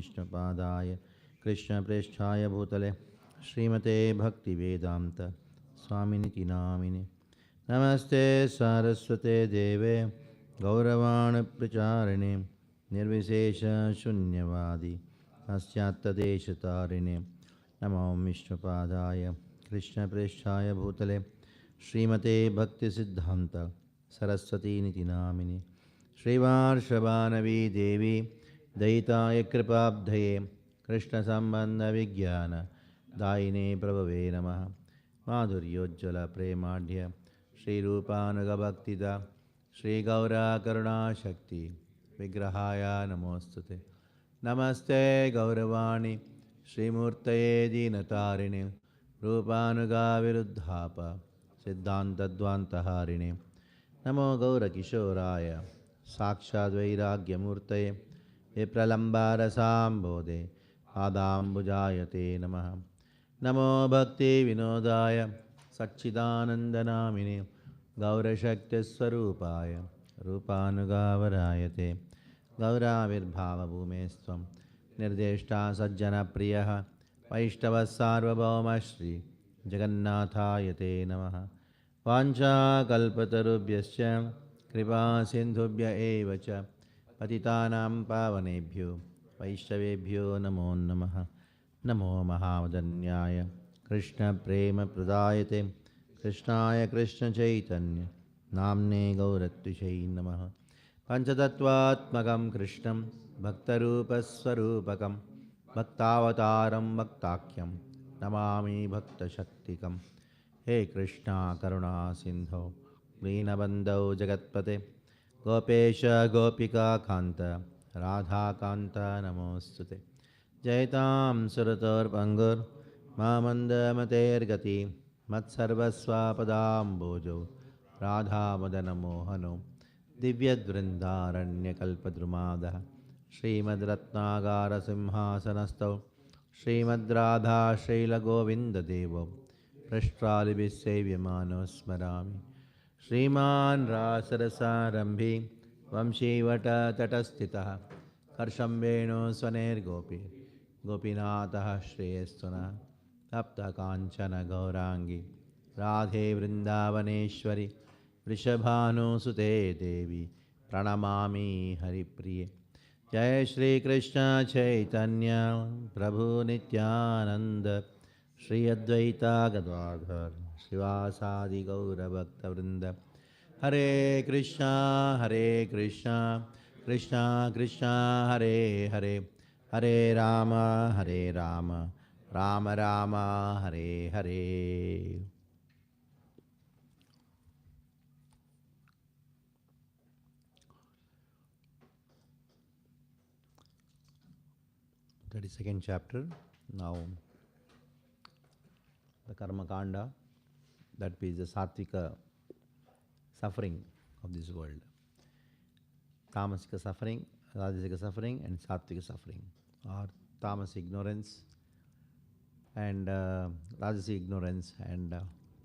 Vishnupadaya Krishna Preshthaya Bhutale Srimate Bhakti Vedanta Swami Niti Namine Namaste Saraswate Deve Gauravana Pracharine Nirvishesha Shunyavadi Asyatta Deshatarine Namo Vishnupadaya Krishna Preshthaya Bhutale Srimate Bhakti Siddhanta Saraswati Niti Namine Srivar Shabanavi Devi Daitaya Kripabdhaye Krishna Sambandha Vijnana Daine Prabhave Namaha Madhuryojjala Premadhya Shri Rupanuga Bhaktida Shri Gaura Karuna Shakti Vigrahaya Namostute Namaste Gauravani Shri Murtaye Dinatarine Rupanuga Viruddhapa Siddhanta Dvantaharine Namo Gaura Kishoraya Sakshad Vairagyamurtaye Vipralambara Sambodhe Adambujayate Namaha Namo Bhakti Vinodaya Satchidanandanamine Gaura Shakti Swarupaya Rupanugavarayate Gaura Virbhava Bhumestvam Nirdeshta Sajjana Priyaha Vaishtava Sarvabhauma Shri Jagannathayate Namaha Vancha Kalpatarubhyascha Kripa Sindhubhya Evacha Patitanam Pavanebhyo Vaishtavebhyo Namo Namaha Namo Mahavadanyaya Krishna Prema Pradayate Krishnaya Krishna Chaitanya Namne Gauratvishay Namaha Panchatattvatmakam Krishnam Bhaktarupaswarupakam Bhaktavataram Bhaktakyam Namami Bhakta Shaktikam He Krishna Karuna Sindho Deenabandho Jagatpate Gopesha Gopika Kanta Radha Kanta Namostute Jaitam Suratar Pangur Mamanda Mater Gati Matsarvasva Padam Bojo Radha Madana Mohano Divyad Vrindaranya Kalpadrumada Srimad Ratnagara Simhasanastav Srimad Radha Srila Govinda Devo Prashtralibhisevyamano Smarami Shriman Rasarasarambhi Vamshivata Tatastitaha Karshambeno Swaner Gopi Gopinataha Shreyastuna Tapta Kanchana Gaurangi Radhe Vrindavaneshwari Vrishabhanu Sute Devi Pranamami Haripriye Jai Shri Krishna Chaitanya Prabhu Nityananda Shri Advaita Gadadhar Srivasadi Gaura Bhakta Vrinda Hare Krishna Krishna Krishna Hare Hare Hare Rama Rama Rama Hare Hare. That is second chapter. Now the Karma Kanda, that is the Sattvika suffering of this world. Tamasic suffering, Rajasic suffering, and Sattvika suffering, or Tamas ignorance and Rajasic ignorance and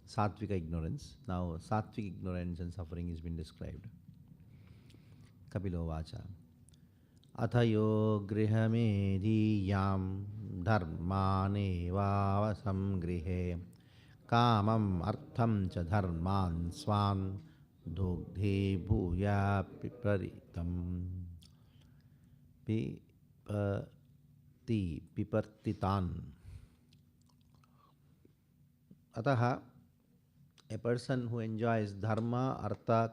Sattvika ignorance. Now Sattvik ignorance and suffering has been described. Kapilo Vacha Athayo grihamediyam dharmane vavasam grihe kamam artham cha dharman swan dogdhe bhuya piparitam pipartitan. Ataha, a person who enjoys dharma, artha,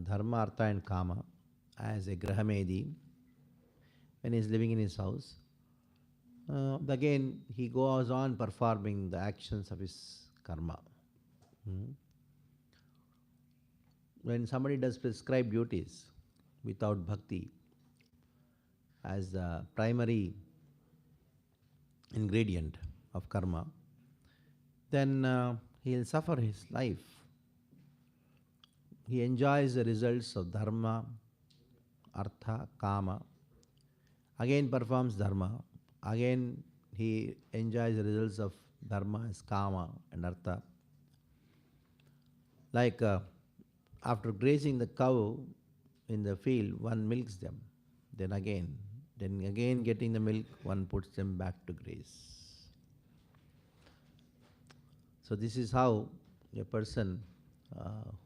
dharma, artha and kama as a grahamedi, when he is living in his house, again he goes on performing the actions of his karma. When somebody does prescribed duties without bhakti as the primary ingredient of karma, then he will suffer his life. He enjoys the results of dharma, artha, kama, again performs dharma, again he enjoys the results of dharma as kama and artha. Like after grazing the cow in the field, one milks them. then again getting the milk, one puts them back to grace. So this is how a person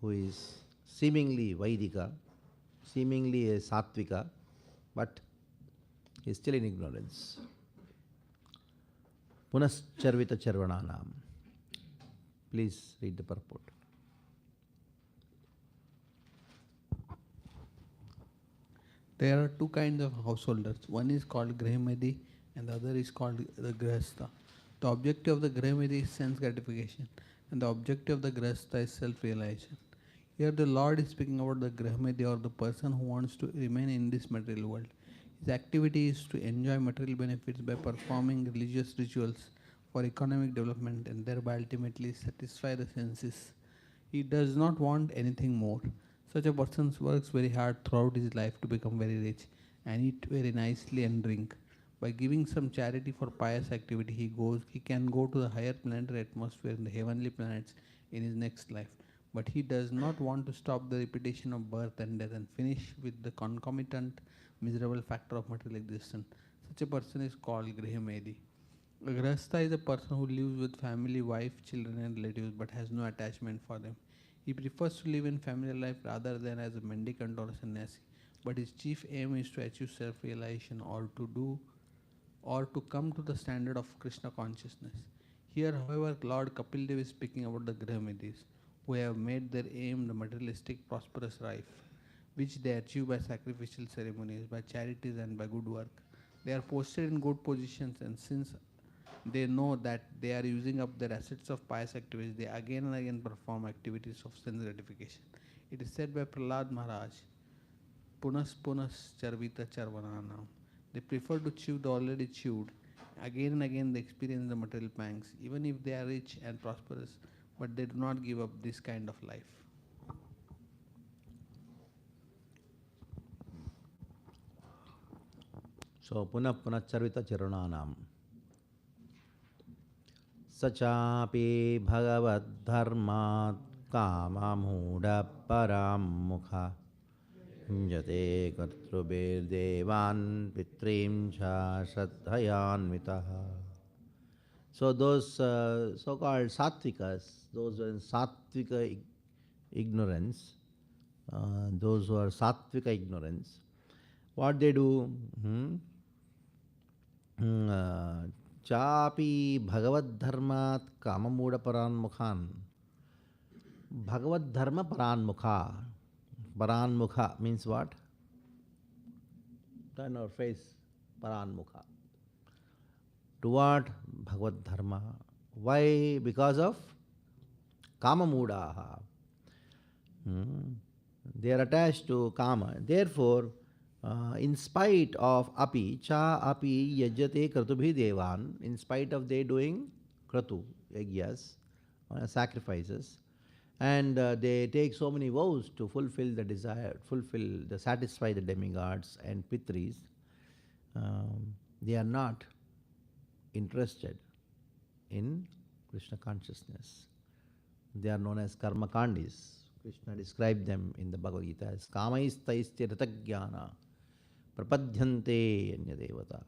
who is seemingly Vaidika, seemingly a Sattvika, but is still in ignorance. Punascharvita charvananam. Please read the purport. There are two kinds of householders. One is called Grahmedi and the other is called the Grahastha. The objective of the Grahmedi is sense gratification and the objective of the Grahastha is self-realization. Here the Lord is speaking about the Grahmedi, or the person who wants to remain in this material world. His activity is to enjoy material benefits by performing religious rituals for economic development and thereby ultimately satisfy the senses. He does not want anything more. Such a person works very hard throughout his life to become very rich and eat very nicely and drink. By giving some charity for pious activity, he can go to the higher planetary atmosphere in the heavenly planets in his next life. But he does not want to stop the repetition of birth and death and finish with the concomitant miserable factor of material existence. Such a person is called Grihimedi. A Grahastha is a person who lives with family, wife, children and relatives but has no attachment for them. He prefers to live in family life rather than as a mendicant or a sannyasi, but his chief aim is to achieve self-realization or to come to the standard of Krishna consciousness. Here, however, Lord Kapil Dev is speaking about the Grahmedis, who have made their aim the materialistic prosperous life, which they achieve by sacrificial ceremonies, by charities and by good work. They are posted in good positions, and since they know that they are using up their assets of pious activities, they again and again perform activities of sense gratification. It is said by Prahlad Maharaj, Punas charvita charvananam. They prefer to chew the already chewed. Again and again they experience the material pangs, even if they are rich and prosperous, but they do not give up this kind of life. So punacharvita charvananam. Sachapi bhagavad dharmat kama muda param jate kartrubir devan pitrim cha shraddhayanvitaha. So those so-called sattvikas, those who are in sattvika ignorance, those who are sattvika ignorance, what they do? Chapi bhagavad dharmat kamamuda paranmukhan. Bhagavad dharma paranmukha. Paranmukha means what? Turn our face. Paranmukha. Toward Bhagavad dharma. Why? Because of kamamudaha. They are attached to kama. Therefore, in spite of api, cha api yajate kratubhi devan, in spite of they doing kratu, yagyas, sacrifices, and they take so many vows to fulfill the desire, satisfy the demigods and pitris, they are not interested in Krishna consciousness. They are known as karma kandis. Krishna described them in the Bhagavad Gita as kamaisthaistya ratagyana prapadyante anyadevata.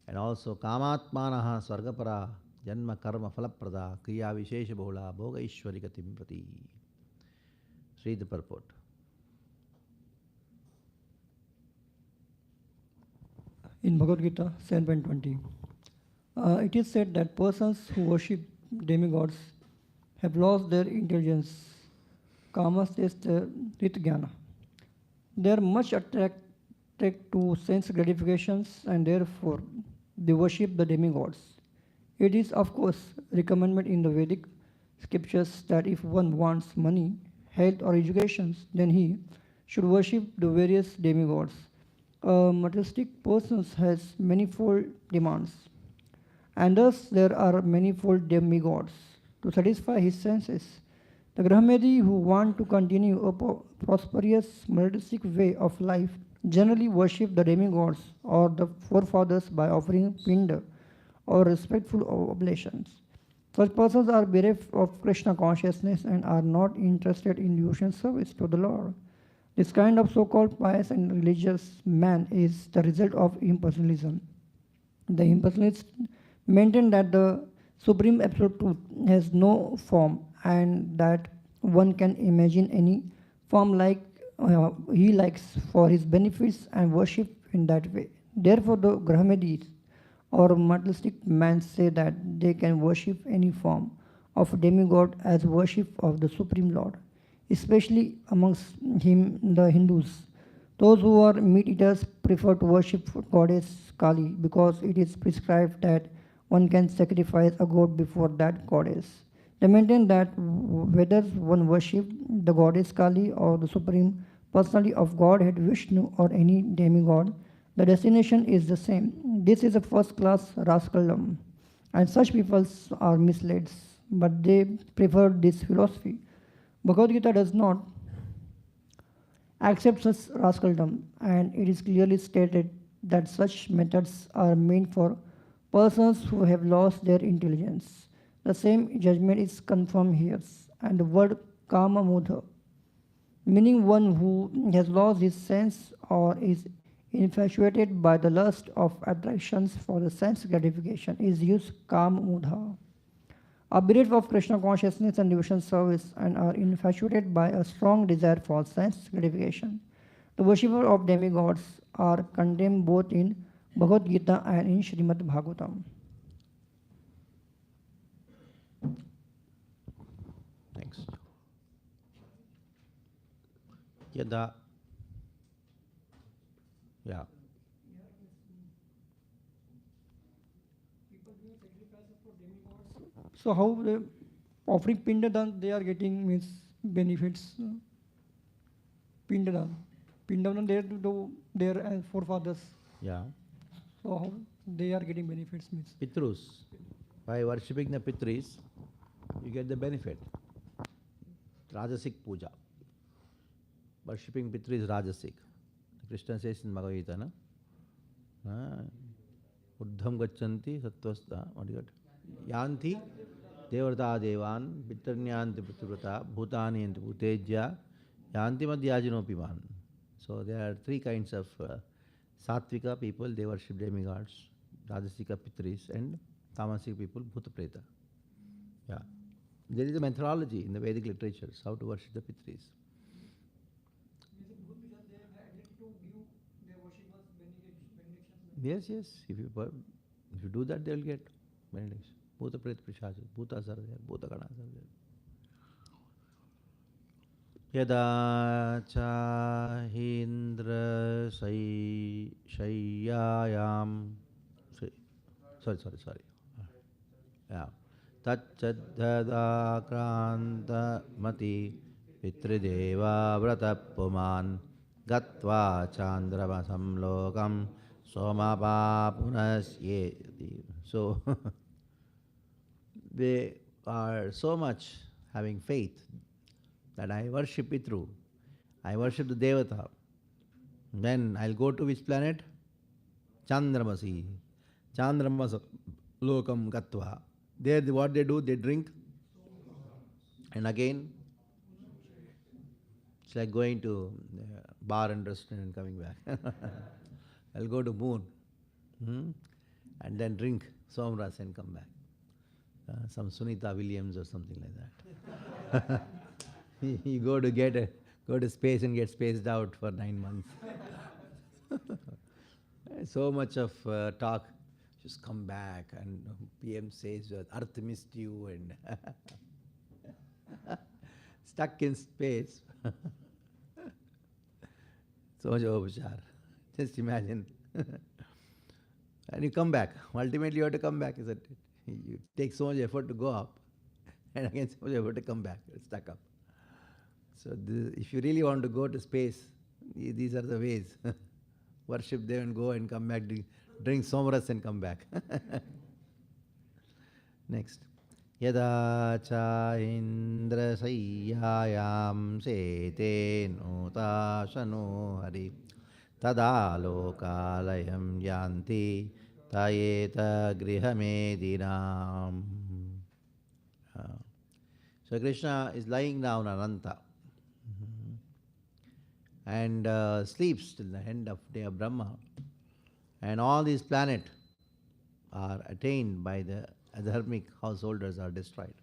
And also kamatmanaha swargapara janma karma phalaprada kriya vishesha bhola bhoga ishwarikatim prati. Read the purport. In Bhagavad Gita 7.20, it is said that persons who worship demigods have lost their intelligence. Kamas is the Ritgyana. They are much attracted to sense gratifications and therefore they worship the demigods. It is, of course, recommended in the Vedic scriptures that if one wants money, health, or education, then he should worship the various demigods. A materialistic person has manifold demands, and thus there are manifold demigods to satisfy his senses. The Grahmedi who want to continue a prosperous materialistic way of life generally worship the demigods or the forefathers by offering pinda or respectful oblations. Such persons are bereft of Krishna consciousness and are not interested in devotional service to the Lord. This kind of so-called pious and religious man is the result of impersonalism. The impersonalists maintain that the supreme absolute truth has no form and that one can imagine any form like he likes for his benefits and worship in that way. Therefore, the Grahamedis or materialistic men say that they can worship any form of demigod as worship of the Supreme Lord, especially amongst the Hindus. Those who are meat eaters prefer to worship goddess Kali because it is prescribed that one can sacrifice a goat before that goddess. They maintain that whether one worship the goddess Kali or the supreme personality of Godhead Vishnu or any demigod, the destination is the same. This is a first class rascaldom, and such people are misled, but they prefer this philosophy. Bhagavad Gita does not accept such rascaldom, and it is clearly stated that such methods are meant for persons who have lost their intelligence. The same judgment is confirmed here, and the word kama mudha, meaning one who has lost his sense or is infatuated by the lust of attractions for the sense gratification, is used kama mudha. Are bereft of Krishna consciousness and devotion service and are infatuated by a strong desire for sense gratification. The worshippers of demigods are condemned both in Bhagavad Gita and in Srimad Bhagavatam. Next. Yada. Yeah. So how they offering pindadan they are getting means benefits. Pindadan, pindadan they do their forefathers. Yeah. So how they are getting benefits means. Pitrus. By worshipping the Pitris, you get the benefit. Rajasic puja. Worshipping Pitri is Rajasic. Krishna says in Bhagavad Gita, no? Uddham gachanti sattvasta. What do you got? Yanti devarta devan pitrnyanti pitrvrata bhutani yanti bhutejya yanti madhyajino pivan. So there are three kinds of sattvika people, they worship demigods, rajasika pitris, and tamasic people, bhuta preta. Yeah. There is a methodology in the Vedic literatures how to worship the pitris. Yes, yes. If you do that, they will get benediction. Bhuta Preta Prishaj, Bhutas are there, Bhuta Ganas are there. Yada Chahindra Shayyayam. Sorry. Yeah. Tachadhada Kranta Mati Pitrideva Vratapuman Gatva Chandramasam Lokam Somapa Punasyeti. So they are so much having faith that I worship Pitru, I worship the Devata. Then I'll go to which planet? Chandramasi. Chandramasa Lokam Gatva. There what they do, they drink. And again, it's like going to bar and restaurant and coming back. I'll go to moon and then drink Somras and come back. Some Sunita Williams or something like that. You go to space and get spaced out for 9 months. So much of talk, just come back, and PM says Earth missed you and stuck in space. So much overshare. Just imagine. And you come back. Ultimately you have to come back, isn't it? You take so much effort to go up and again so much effort to come back. It's stuck up. So if you really want to go to space, these are the ways. Worship them and go and come back, drink somras and come back. Next. Yada cha indra sayyayam sete nota shano hari tada lokalayam yanti tayeta grihamedinam. So Krishna is lying down Ananta. and sleeps till the end of day of Brahma. And all these planets are attained by the adharmic householders are destroyed.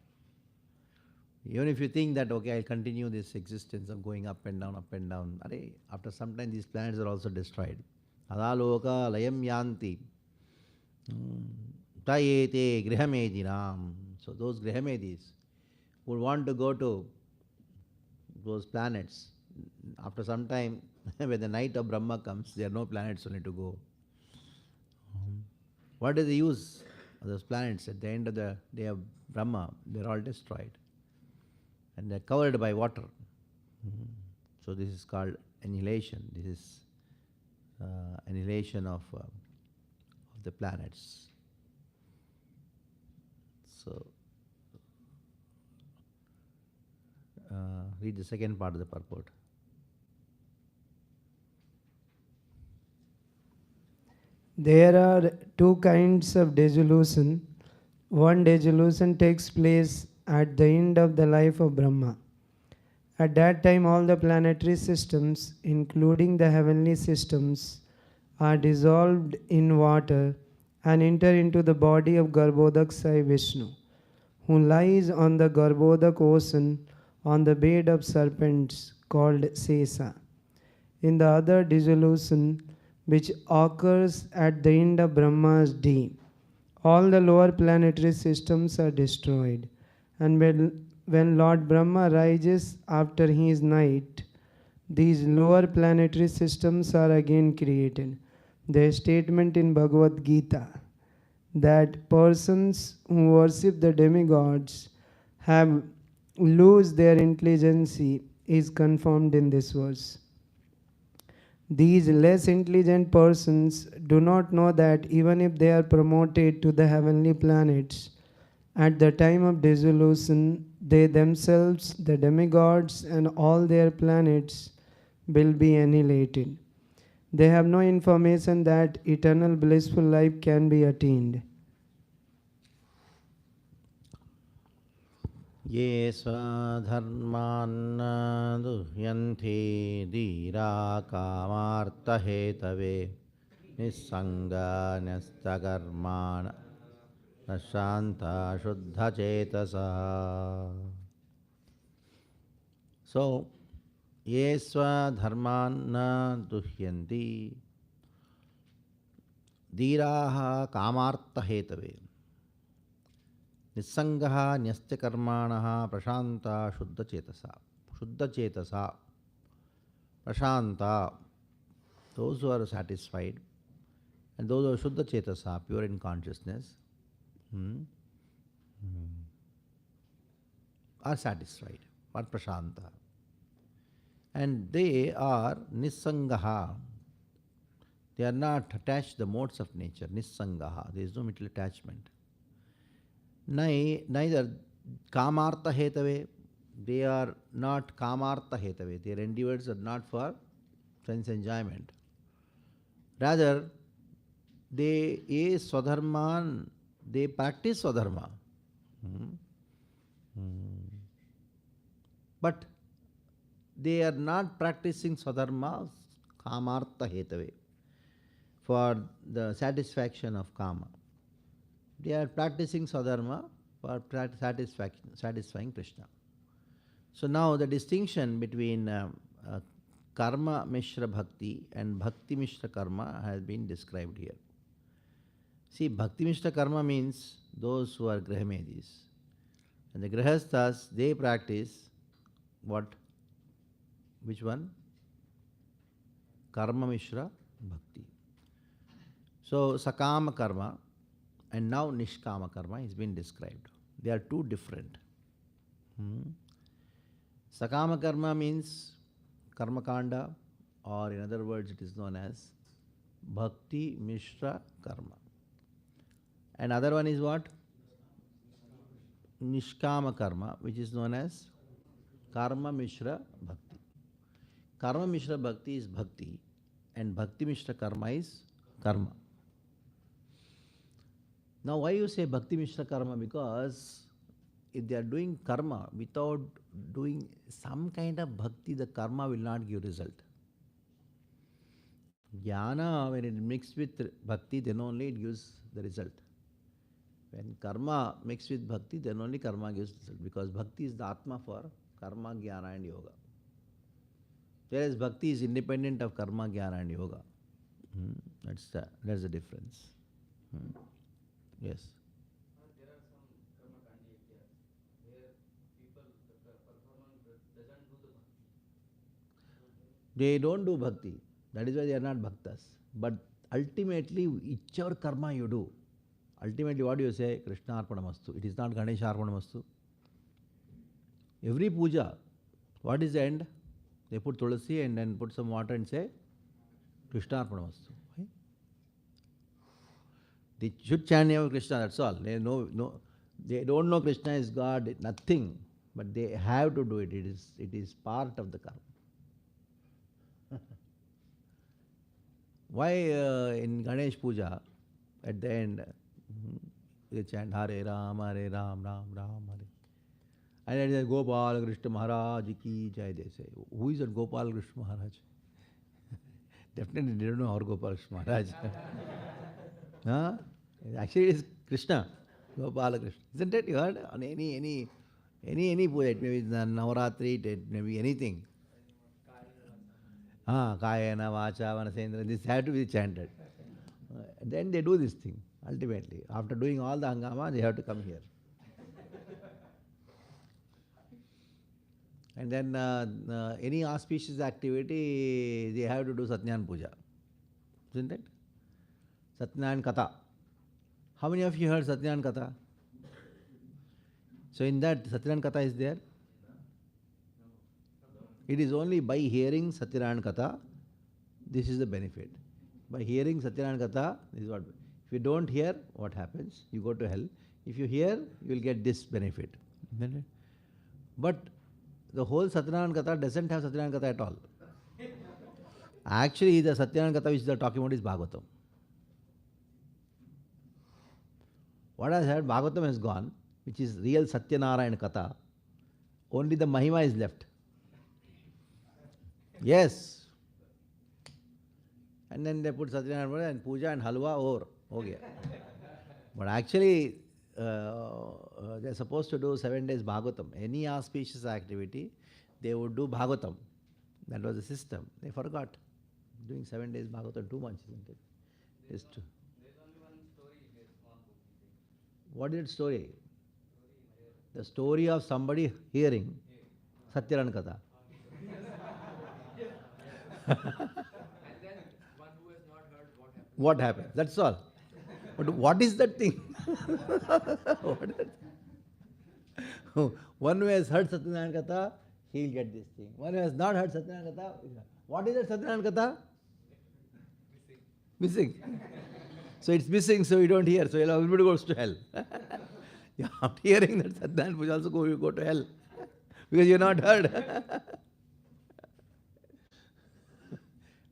Even if you think that, okay, I'll continue this existence of going up and down, after some time these planets are also destroyed. Adaloka layam yanti tayete grihamedinam. So those grihamedis would want to go to those planets. After some time, when the night of Brahma comes, there are no planets only to go. What is the use of those planets? At the end of the day of Brahma, they are all destroyed. And they are covered by water. So this is called annihilation. This is annihilation of the planets. So, read the second part of the purport. There are two kinds of dissolution. One dissolution takes place at the end of the life of Brahma. At that time, all the planetary systems, including the heavenly systems, are dissolved in water and enter into the body of Garbhodak Sai Vishnu, who lies on the Garbhodak ocean on the bed of serpents called Sesa. In the other dissolution, which occurs at the end of Brahma's day, all the lower planetary systems are destroyed. And when Lord Brahma rises after his night, these lower planetary systems are again created. The statement in Bhagavad Gita that persons who worship the demigods have lose their intelligence is confirmed in this verse. These less intelligent persons do not know that even if they are promoted to the heavenly planets, at the time of dissolution, they themselves, the demigods, and all their planets will be annihilated. They have no information that eternal blissful life can be attained. Ye swadharman duhyanti dhira kamartha hetave nissanga nyastakarmana nashanta shuddha chetasa. So, ye swadharman duhyanti dhiraha kamartha hetave Nisangaha nyastya karmanaha prashanta shuddha chetasa. Shuddha chetasa. Prashanta. Those who are satisfied. And those who are shuddha chetasa, pure in consciousness, are satisfied. Are prashanta. And they are nisangaha. They are not attached to the modes of nature. Nisangaha. There is no material attachment. Neither kamartha hetave, they are not kamartha hetave. Their endeavors are not for sense enjoyment. Rather, they swadharman, they practice swadharma. But they are not practicing swadharma kamartha hetave for the satisfaction of kama. They are practicing sadharma for satisfying Krishna. So now the distinction between karma mishra bhakti and bhakti mishra karma has been described here. See, bhakti mishra karma means those who are grahamedis. And the grahasthas, they practice what? Which one? Karma mishra bhakti. So sakama karma and now nishkama karma is being described. They are two different. Sakama karma means karma kanda, or in other words it is known as bhakti mishra karma. And other one is what? Nishkama karma, which is known as karma mishra bhakti. Karma mishra bhakti is bhakti and bhakti mishra karma is karma. Now, why you say Bhakti Mishra Karma? Because if they are doing karma without doing some kind of bhakti, the karma will not give result. Jnana, when it mixed with bhakti, then only it gives the result. When karma mixed with bhakti, then only karma gives result. Because bhakti is the atma for karma, jnana and yoga. Whereas bhakti is independent of karma, jnana and yoga. That's the difference. Yes. There are some karma kandi areas where people, the performance doesn't do the bhakti. They don't do bhakti. That is why they are not bhaktas. But ultimately, whichever karma you do, ultimately what do you say? Krishna Arpanamastu. It is not Ganesha Arpanamastu. Every puja, what is the end? They put tulasi and then put some water and say Krishna Arpanamastu. Right? They should chant name of Krishna, that's all. They don't know Krishna is God, nothing. But they have to do it. It is part of the karma. Why in Ganesh Puja, at the end, they chant Hare Ram, Ram Ram, Hare. And then they say Gopal Krishna Maharaj ki jai, they say. Who is that Gopal Krishna Maharaj? Definitely they don't know our Gopal Krishna Maharaj. Huh? Actually it is Krishna, Gopal Krishna. Isn't it? You heard? On any puja, it may be Navaratri, it may be anything. Kayana, Vacha, Manasendra, this have to be chanted. Then they do this thing, ultimately. After doing all the hangama, they have to come here. And then any auspicious activity, they have to do Satyanarayana Puja. Isn't it? Satyanarayana Katha. How many of you heard Satyanarayana Katha? So in that, Satyanarayana Katha is there? It is only by hearing Satyanarayana Katha, this is the benefit. By hearing Satyanarayana Katha, this is what. If you don't hear, what happens? You go to hell. If you hear, you will get this benefit. But the whole Satyanarayana Katha doesn't have Satyanarayana Katha at all. Actually, the Satyanarayana Katha which they are talking about is Bhagavatam. What has heard? Bhagavatam has gone, which is real Satyanarayana Katha. Only the Mahima is left. Yes. And then they put Satyanarayana and Puja and Halwa over. Okay. But actually, they're supposed to do 7 days Bhagavatam. Any auspicious activity, they would do Bhagavatam. That was the system. They forgot. Doing 7 days Bhagavatam, too much, isn't it? It's true. There's only one story here, small book. What is the story? The story of somebody hearing Satyanarayana Katha. And then one who has not heard what happened. What happened? That's all. But what is that thing? One who has heard Satyanarayana Katha, he will get this thing. One who has not heard Satyanarayana Katha, what is that Satyanarayana Katha? Missing. So it's missing, so you don't hear. So everybody goes to hell. After hearing that Satyanarayana Puja also you go to hell. Because you have not heard.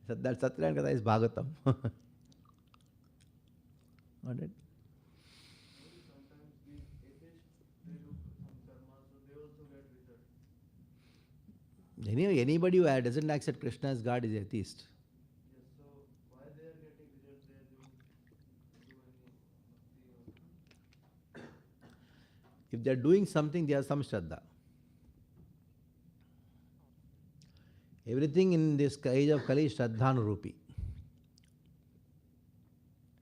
So that Satyanarayana Katha is Bhagavatam. Got it? Sometimes the atheists, they do some karma, so they also get result. Anyway, anybody who doesn't accept Krishna as God is atheist. Yes, so why they are getting result, they don't do any bhakti or... If they are doing something, they have some Shraddha. Everything in this age of Kali is Shraddhanurupi.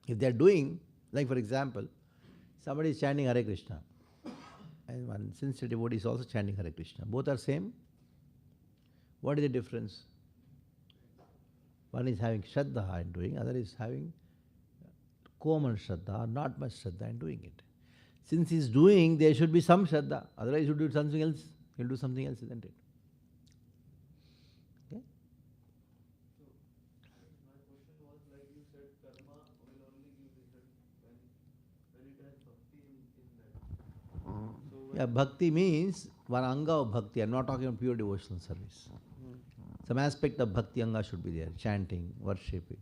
If they are doing, like for example, somebody is chanting Hare Krishna, and one sincere devotee is also chanting Hare Krishna. Both are same. What is the difference? One is having Shraddha in doing, other is having common Shraddha or not much Shraddha in doing it. Since he is doing, there should be some Shraddha. Otherwise, he should do something else. He will do something else, isn't it? Okay? So, my question was, like you said, karma will only give result when it has bhakti in that. So when Yeah, bhakti means one anga of bhakti. I'm not talking about pure devotional service. Some aspect of bhakti anga should be there. Chanting, worshipping.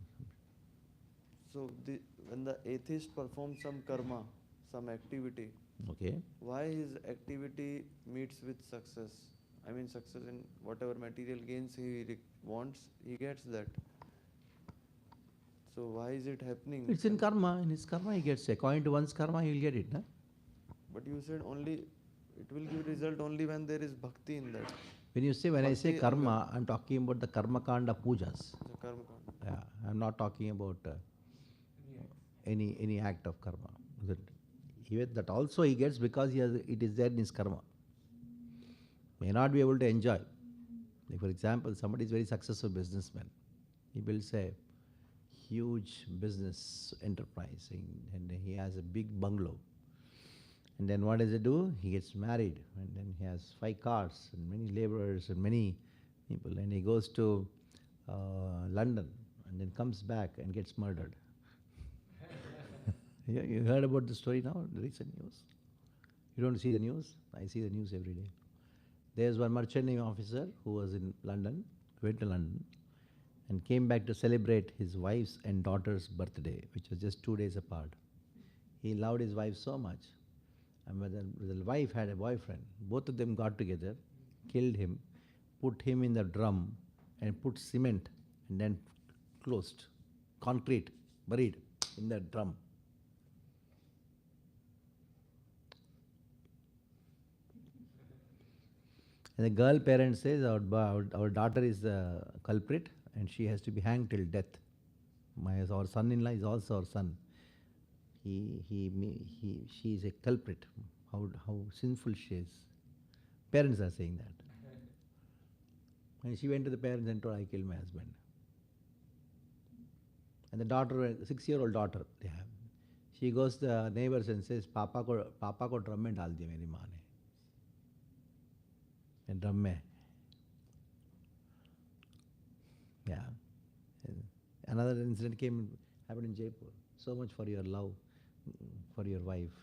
So when the atheist performs some karma, some activity, Okay? why his activity meets with success? I mean success in whatever material gains he wants, he gets that. So why is it happening? It's in karma. In his karma he gets. According to one's karma, he will get it. No? But you said only it will give result only when there is bhakti in that. When I say Bhakti karma, I'm talking about the karma kanda pujas. The karma kanda. Yeah, I'm not talking about any act of karma. Even that also he gets because it is there in his karma. May not be able to enjoy. Like for example, somebody is very successful businessman. He builds a huge business enterprise and he has a big bungalow. And then what does he do? He gets married and then he has 5 cars and many laborers and many people. And he goes to London and then comes back and gets murdered. You heard about the story now, the recent news? You don't see the news? I see the news every day. There's one merchant navy officer who was in London, went to London, and came back to celebrate his wife's and daughter's birthday, which was just 2 days apart. He loved his wife so much. And when the wife had a boyfriend, both of them got together, killed him, put him in the drum, and put cement, and then closed, concrete, buried in the drum. And the girl parent says, our daughter is the culprit and she has to be hanged till death. Our son-in-law is also our son. She is a culprit. How sinful she is. Parents are saying that. And she went to the parents and told, I killed my husband. And the daughter, 6-year-old daughter, they have. She goes to the neighbors and says, Papa ko drum mein dal diya meri maa ne. And drum mein. Yeah. Another incident happened in Jaipur. So much for your love for your wife.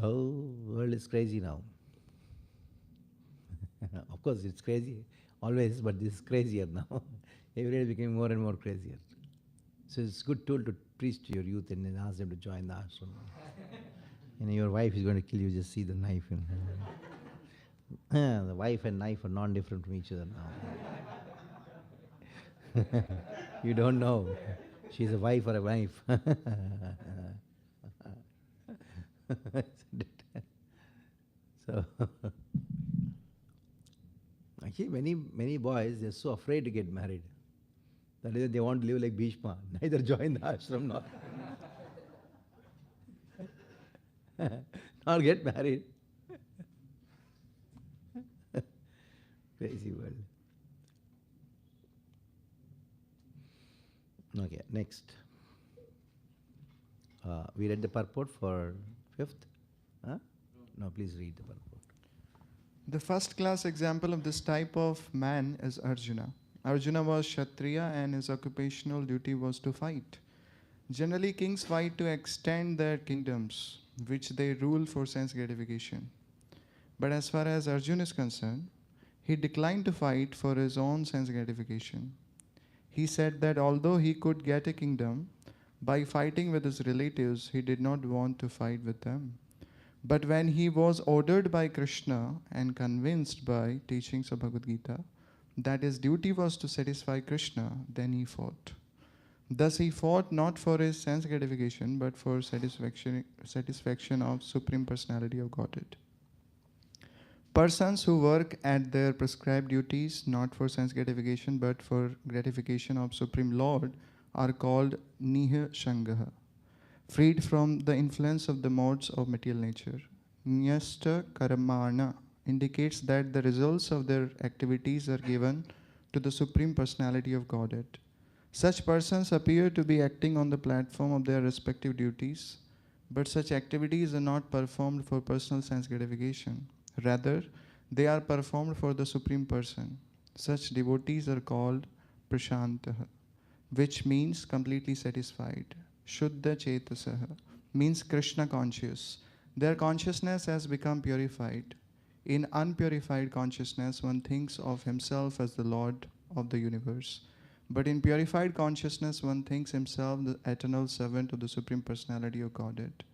Oh, world is crazy now. Of course, it's crazy always, but this is crazier now. Every day it's becoming more and more crazier. So it's a good tool to preach to your youth and then ask them to join the ashram. And your wife is going to kill you, just see the knife. The wife and knife are non-different from each other now. You don't know. She's a wife or a wife. So, actually, many boys, they're so afraid to get married. That is, they want to live like Bhishma, neither join the ashram nor get married. Crazy world. Okay, next. We read the purport for 5th? Huh? No, please read the purport. The first class example of this type of man is Arjuna. Arjuna was Kshatriya and his occupational duty was to fight. Generally, kings fight to extend their kingdoms, which they rule for sense gratification. But as far as Arjuna is concerned, he declined to fight for his own sense gratification. He said that although he could get a kingdom by fighting with his relatives, he did not want to fight with them. But when he was ordered by Krishna and convinced by teachings of Bhagavad Gita that his duty was to satisfy Krishna, then he fought. Thus he fought not for his sense gratification, but for satisfaction of Supreme Personality of Godhead. Persons who work at their prescribed duties not for sense gratification but for gratification of Supreme Lord are called Niha Shangaha, freed from the influence of the modes of material nature. Nyasta Karamana indicates that the results of their activities are given to the Supreme Personality of Godhead. Such persons appear to be acting on the platform of their respective duties, but such activities are not performed for personal sense gratification. Rather, they are performed for the Supreme Person. Such devotees are called Prashantaha, which means completely satisfied. Shuddha Chetasaha means Krishna conscious. Their consciousness has become purified. In unpurified consciousness, one thinks of himself as the Lord of the universe. But in purified consciousness, one thinks himself the eternal servant of the Supreme Personality of Godhead.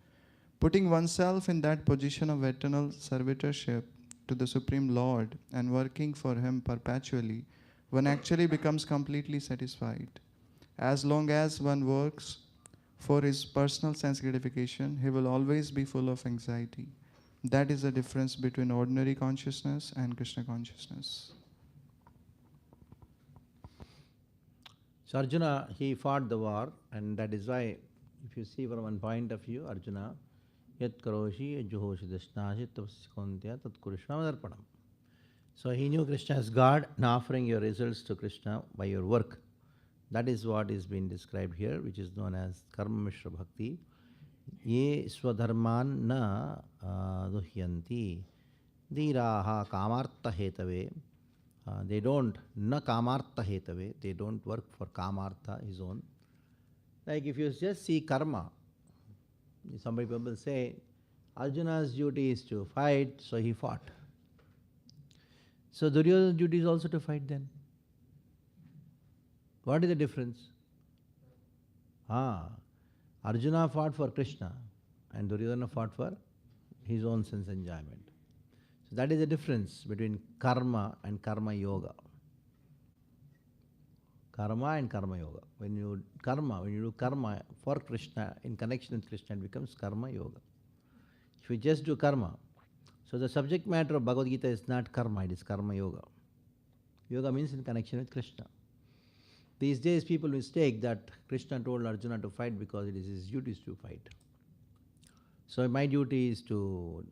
Putting oneself in that position of eternal servitorship to the Supreme Lord and working for Him perpetually, one actually becomes completely satisfied. As long as one works for his personal sense gratification, he will always be full of anxiety. That is the difference between ordinary consciousness and Krishna consciousness. So Arjuna, he fought the war, and that is why, if you see from one point of view, Arjuna, yat karoshi yat juhoshi dashnashi tapasya tat kurishma madarpanam. So he knew Krishna as God, and offering your results to Krishna by your work. That is what is being described here, which is known as Karma Mishra Bhakti. Ye swadharman na duhyanti dhiraha kamartha hetave. They don't, na kamartha hetave, they don't work for kamartha, his own. Like if you just see karma, some people say, Arjuna's duty is to fight, so he fought. So Duryodhana's duty is also to fight then. What is the difference? Arjuna fought for Krishna and Duryodhana fought for his own sense enjoyment. So that is the difference between karma and karma yoga. Karma and karma yoga. When you do karma for Krishna in connection with Krishna, it becomes karma yoga. If you just do karma, so the subject matter of Bhagavad Gita is not karma, it is karma yoga. Yoga means in connection with Krishna. These days people mistake that Krishna told Arjuna to fight because it is his duty to fight. So my duty is to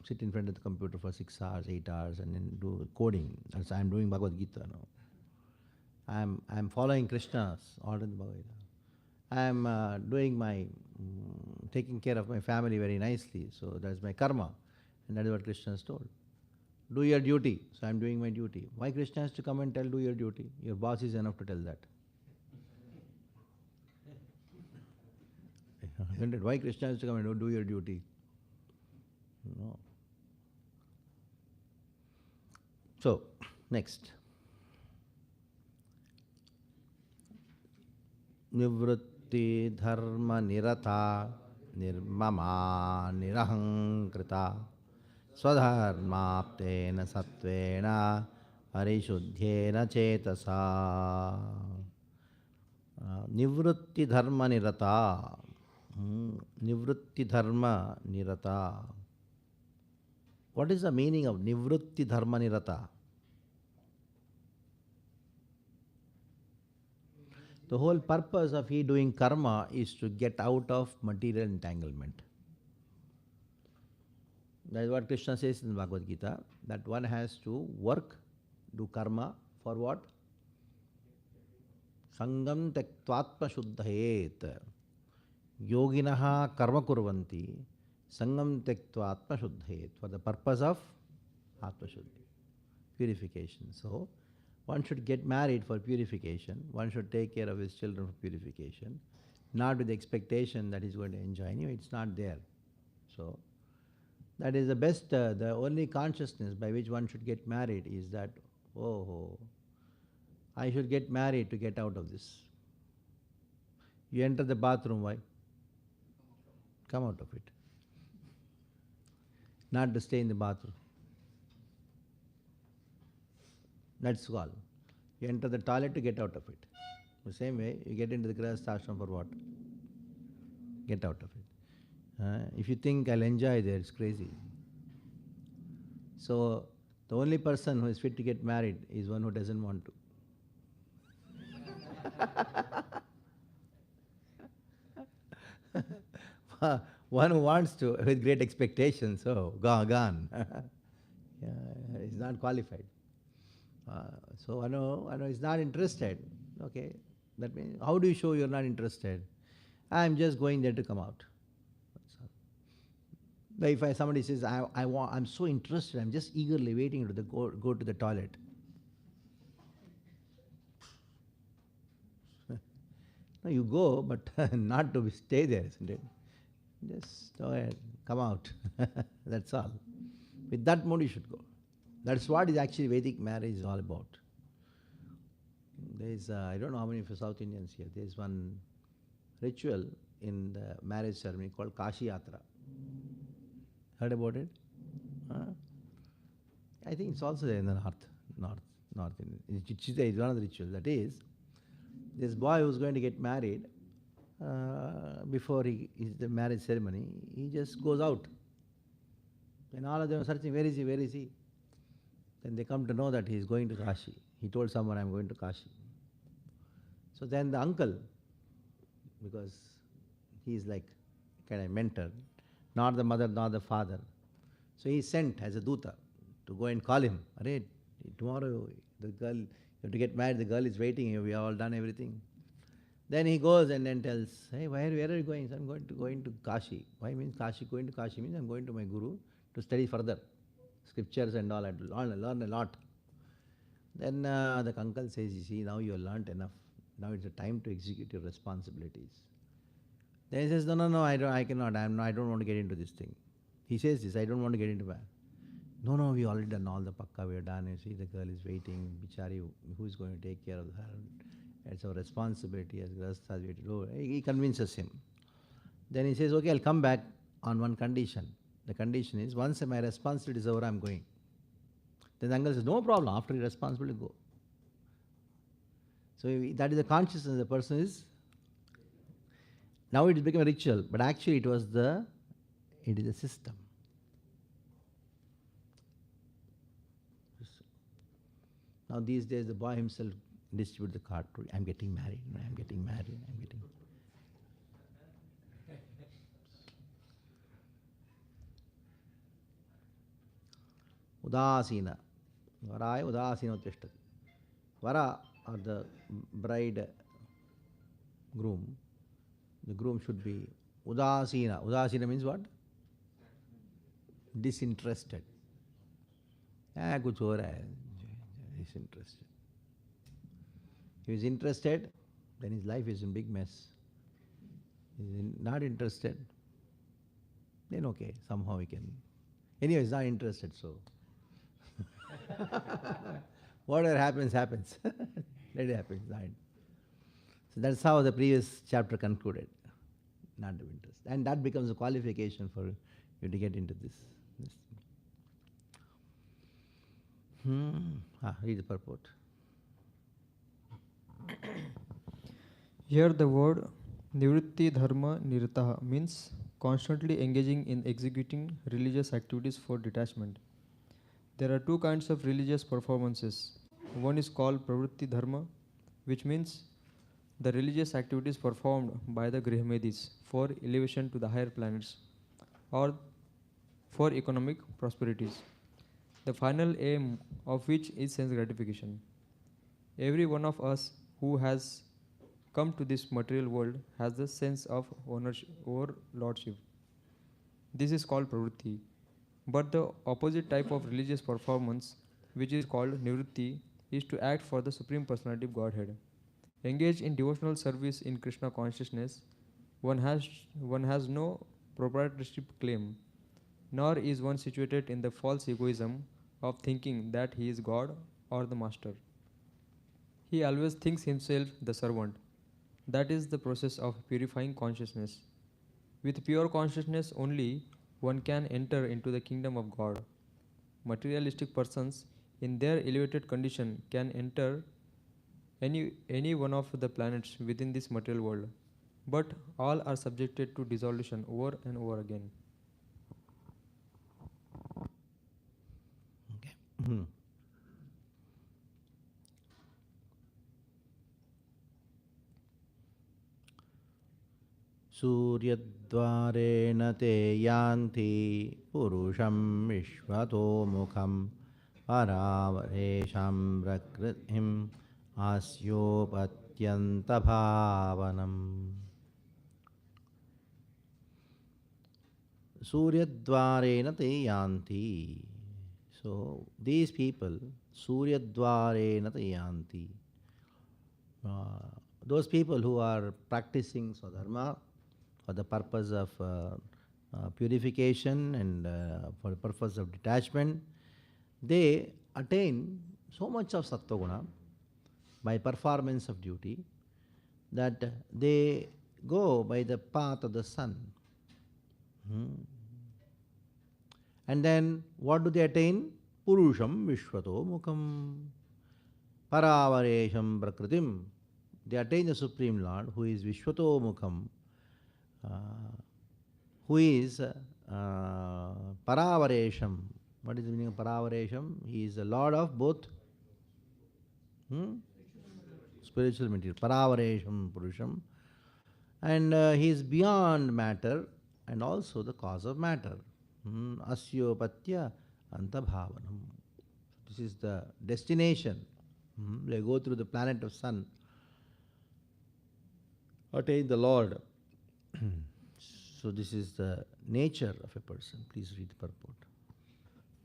sit in front of the computer for 6 hours, 8 hours and then do coding. As I am doing Bhagavad Gita now. I am following Krishna's order in the Bhagavad Gita. I am doing my, taking care of my family very nicely. So that's my karma. And that is what Krishna has told. Do your duty. So I am doing my duty. Why Krishna has to come and tell, do your duty? Your boss is enough to tell that. Why Krishna has to come and do your duty? No. So, next. Nivritti dharma nirata nirmama nirahankrita swadharmaptena sattvena parishuddhyena cetasa. Nivritti dharma nirata. Nivritti dharma nirata. What is the meaning of nivritti dharma nirata? The whole purpose of he doing karma is to get out of material entanglement. That is what Krishna says in the Bhagavad Gita, that one has to work, do karma for what? Sangam tektvatma shuddhayet. Yoginaha karma kurvanti. Sangam tektvatma shuddhayet. For the purpose of atma shuddhi, purification. So, one should get married for purification. One should take care of his children for purification. Not with the expectation that he's going to enjoy. Anyway, it's not there. So, that is the best, the only consciousness by which one should get married is that, oh, I should get married to get out of this. You enter the bathroom, why? Come out of it. Not to stay in the bathroom. That's all. You enter the toilet to get out of it. The same way, you get into the Grihastha ashram for what? Get out of it. If you think I'll enjoy there, it's crazy. So, the only person who is fit to get married is one who doesn't want to. One who wants to, with great expectations, so gone. He's not qualified. So I know he's not interested. Okay, that means how do you show you're not interested? I'm just going there to come out. Like if somebody says I'm so interested, I'm just eagerly waiting to go to the toilet. No, you go, but not to stay there, isn't it? Just go ahead, come out. That's all. With that mood you should go. That's what is actually Vedic marriage is all about. There is, I don't know how many of you South Indians here, there is one ritual in the marriage ceremony called Kashi Yatra. Heard about it? I think it's also there in the north. North Indian. Chichita is one of the rituals. That is, this boy who's going to get married, before the marriage ceremony, he just goes out. And all of them are searching, where is he, where is he? Then they come to know that he is going to Kashi. He told someone, I'm going to Kashi. So then the uncle, because he is like kind of mentor, not the mother, not the father. So he is sent as a duta to go and call him. Arey, tomorrow the girl, you have to get married, the girl is waiting, we have all done everything. Then he goes and then tells, hey, where are you going? So I'm going to Kashi. Why means Kashi? Going to Kashi means I'm going to my guru to study further. Scriptures and all, I learn a lot. Then the uncle says, you see, now you have learnt enough. Now it's the time to execute your responsibilities. Then he says, no, I cannot. I don't want to get into this thing. He says this, I don't want to get into that. No, we already done all the pakka, we have done. You see, the girl is waiting, bichari, who is going to take care of her? It's our responsibility as grahasthas, we have to do. He convinces him. Then he says, okay, I'll come back on one condition. The condition is, once my responsibility is over, I'm going. Then the uncle says, no problem, after your responsibility, go. So that is the consciousness the person is. Now it has become a ritual, but actually it is a system. Now these days the boy himself distributes the card. I'm getting married, I'm getting married, I'm getting. Udasina. Varaya udasina utishtati. Vara or the bride groom, the groom should be udasina. Udasina means what? Disinterested. Kuch ho raha hai. Disinterested. If he is interested, then his life is in big mess. He is not interested, then okay, somehow he can. Anyway, he is not interested, so. Whatever happens. Let it happen. So that's how the previous chapter concluded. Not of interest. And that becomes a qualification for you to get into this. Read the purport. Here the word nivritti dharma nirataha means constantly engaging in executing religious activities for detachment. There are two kinds of religious performances. One is called pravritti dharma, which means the religious activities performed by the Grihmedis for elevation to the higher planets or for economic prosperities, the final aim of which is sense gratification. Every one of us who has come to this material world has the sense of ownership or lordship. This is called pravritti. But the opposite type of religious performance, which is called nivritti, is to act for the Supreme Personality of Godhead. Engaged in devotional service in Krishna consciousness, one has no proprietorship claim, nor is one situated in the false egoism of thinking that he is God or the master. He always thinks himself the servant. That is the process of purifying consciousness. With pure consciousness only, one can enter into the kingdom of God. Materialistic persons in their elevated condition can enter any one of the planets within this material world, but all are subjected to dissolution over and over again. Okay. सूर्यद्वारेण ते यान्ति पुरुषं विश्वतो मुखं परावरेशं प्रकृतिम् आस्योपत्यन्तभावनम्. Suryadvarena te yanti. So these people, Suryadvarena te yanti. Those people who are practicing Swadharma for the purpose of purification and for the purpose of detachment, they attain so much of Sattva-guna by performance of duty that they go by the path of the sun. And then what do they attain? Purusham Vishwato Mukham. Paravaresham Prakritim. They attain the Supreme Lord who is Vishwato Mukham, who is Paravaresham. What is the meaning of Paravaresham? He is the Lord of both spiritual material. Paravaresham Purusham. And he is beyond matter and also the cause of matter. Asyopatya Antabhavanam. This is the destination. They go through the planet of sun, attain the Lord. So this is the nature of a person. Please read the purport.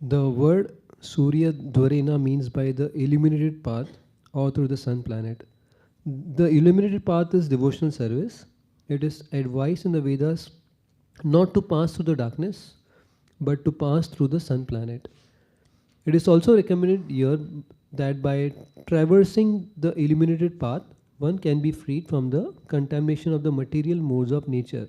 The word Surya Dvarena means by the illuminated path or through the sun planet. The illuminated path is devotional service. It is advised in the Vedas not to pass through the darkness, but to pass through the sun planet. It is also recommended here that by traversing the illuminated path, one can be freed from the contamination of the material modes of nature.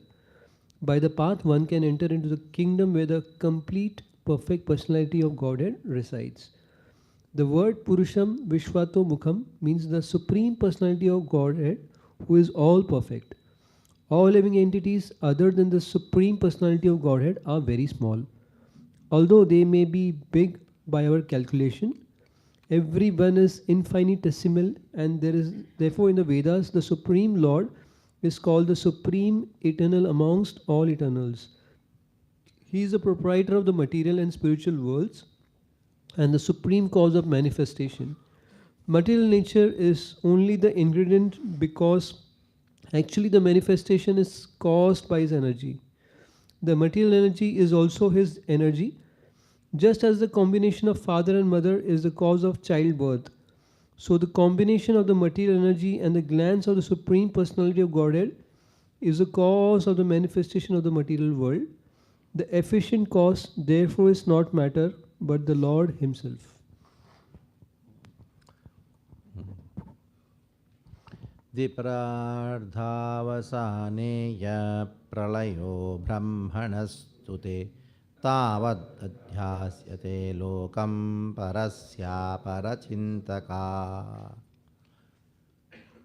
By the path, one can enter into the kingdom where the complete, perfect personality of Godhead resides. The word Purusham Vishwato Mukham means the supreme personality of Godhead who is all perfect. All living entities other than the supreme personality of Godhead are very small. Although they may be big by our calculation, every one is infinitesimal, and there is therefore in the Vedas the Supreme Lord is called the Supreme Eternal amongst all eternals. He is the proprietor of the material and spiritual worlds and the supreme cause of manifestation. Material nature is only the ingredient because actually the manifestation is caused by his energy. The material energy is also his energy, just as the combination of father and mother is the cause of childbirth. So the combination of the material energy and the glance of the Supreme Personality of Godhead is the cause of the manifestation of the material world. The efficient cause therefore is not matter but the Lord himself. Diprardhavasane ya pralayo brahmanastute tavad adhyasyate lokam parasya parachintaka.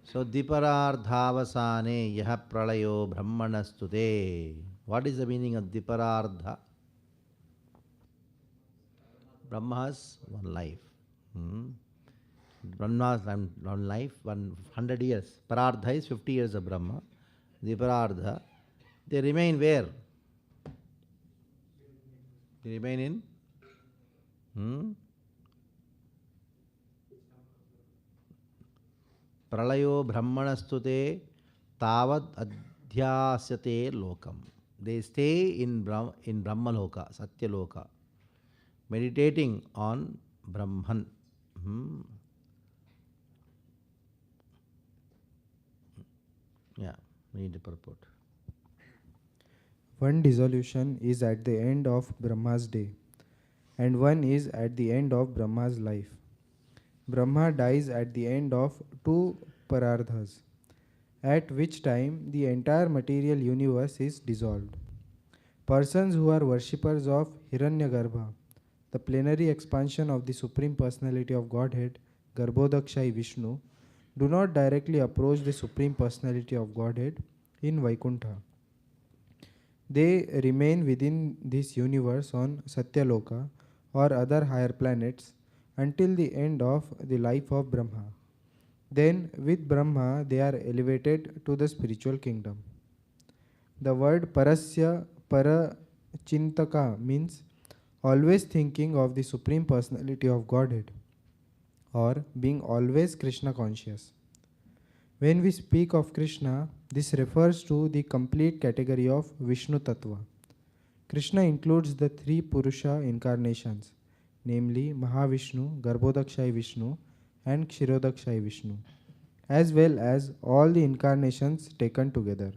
So Diparardhavasane yaha pralayo brahmanastute. What is the meaning of Diparardha? Brahma has one life. Brahma's one life, 100 years. Parardha is 50 years of Brahma. The Parardha, they remain where? They remain in? Pralayo Brahmanastute Tavad Adhyasyate Lokam. They stay in Brahma Loka, Satya Loka, meditating on Brahman. Yeah, read the purport. One dissolution is at the end of Brahma's day, and one is at the end of Brahma's life. Brahma dies at the end of two parardhas, at which time the entire material universe is dissolved. Persons who are worshippers of Hiranyagarbha, the plenary expansion of the Supreme Personality of Godhead, Garbhodakshai Vishnu, do not directly approach the Supreme Personality of Godhead in Vaikuntha. They remain within this universe on Satyaloka or other higher planets until the end of the life of Brahma. Then, with Brahma, they are elevated to the spiritual kingdom. The word Parasya Parachintaka means always thinking of the Supreme Personality of Godhead, or being always Krishna conscious. When we speak of Krishna, this refers to the complete category of Vishnu Tattva. Krishna includes the three Purusha incarnations, namely Mahavishnu, Garbhodakshai Vishnu, and Kshirodakshai Vishnu, as well as all the incarnations taken together.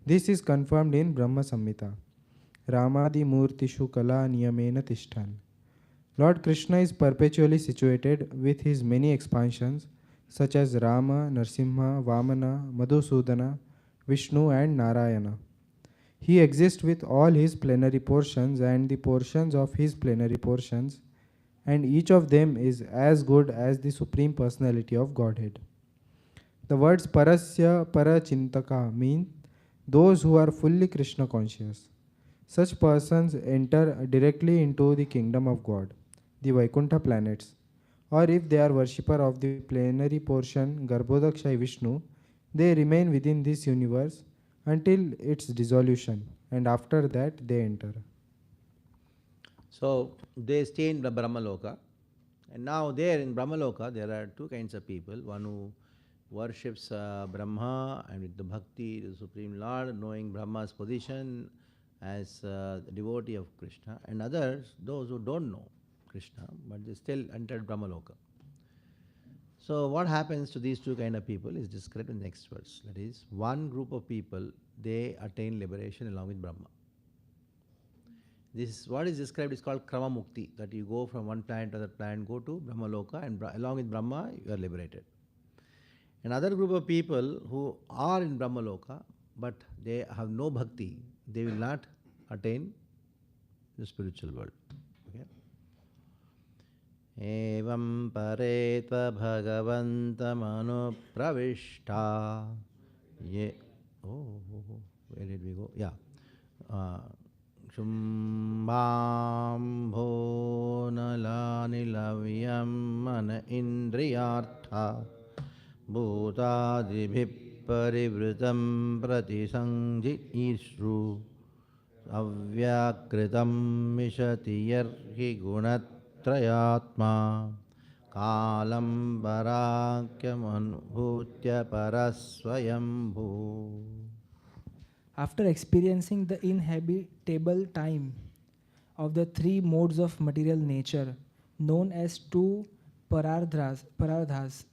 This is confirmed in Brahma Samhita. Ramadi Murtishu Kala Niyamena Tishtan. Lord Krishna is perpetually situated with his many expansions such as Rama, Narsimha, Vamana, Madhusudana, Vishnu and Narayana. He exists with all his plenary portions and the portions of his plenary portions and each of them is as good as the Supreme Personality of Godhead. The words Parasya Parachintaka mean those who are fully Krishna conscious. Such persons enter directly into the kingdom of God, the Vaikuntha planets, or if they are worshipper of the plenary portion Garbhodakshai Vishnu, they remain within this universe until its dissolution, and after that they enter. So they stay in the Brahmaloka, and now there in Brahmaloka there are two kinds of people. One who worships Brahma and with the Bhakti, the Supreme Lord, knowing Brahma's position as the devotee of Krishna, and others, those who don't know Krishna, but they still entered Brahmaloka. So what happens to these two kind of people is described in the next verse. That is, one group of people, they attain liberation along with Brahma. This what is described is called Krama Mukti, that you go from one planet to other planet, go to Brahmaloka, and along with Brahma you are liberated. Another group of people who are in Brahmaloka, but they have no bhakti, they will not attain the spiritual world. Okay? Evam paretva bhagavantam anupravishta. Where did we go? Yeah. Shumbham bhonalanilavyam mana indriyartha bhutadibhip parivritam pratisangji isru avyakritam mishati yarhi gunatrayatma kalam parakyam anubhutya parasvayambhu. After experiencing the inhabitable time of the three modes of material nature, known as two parardhas,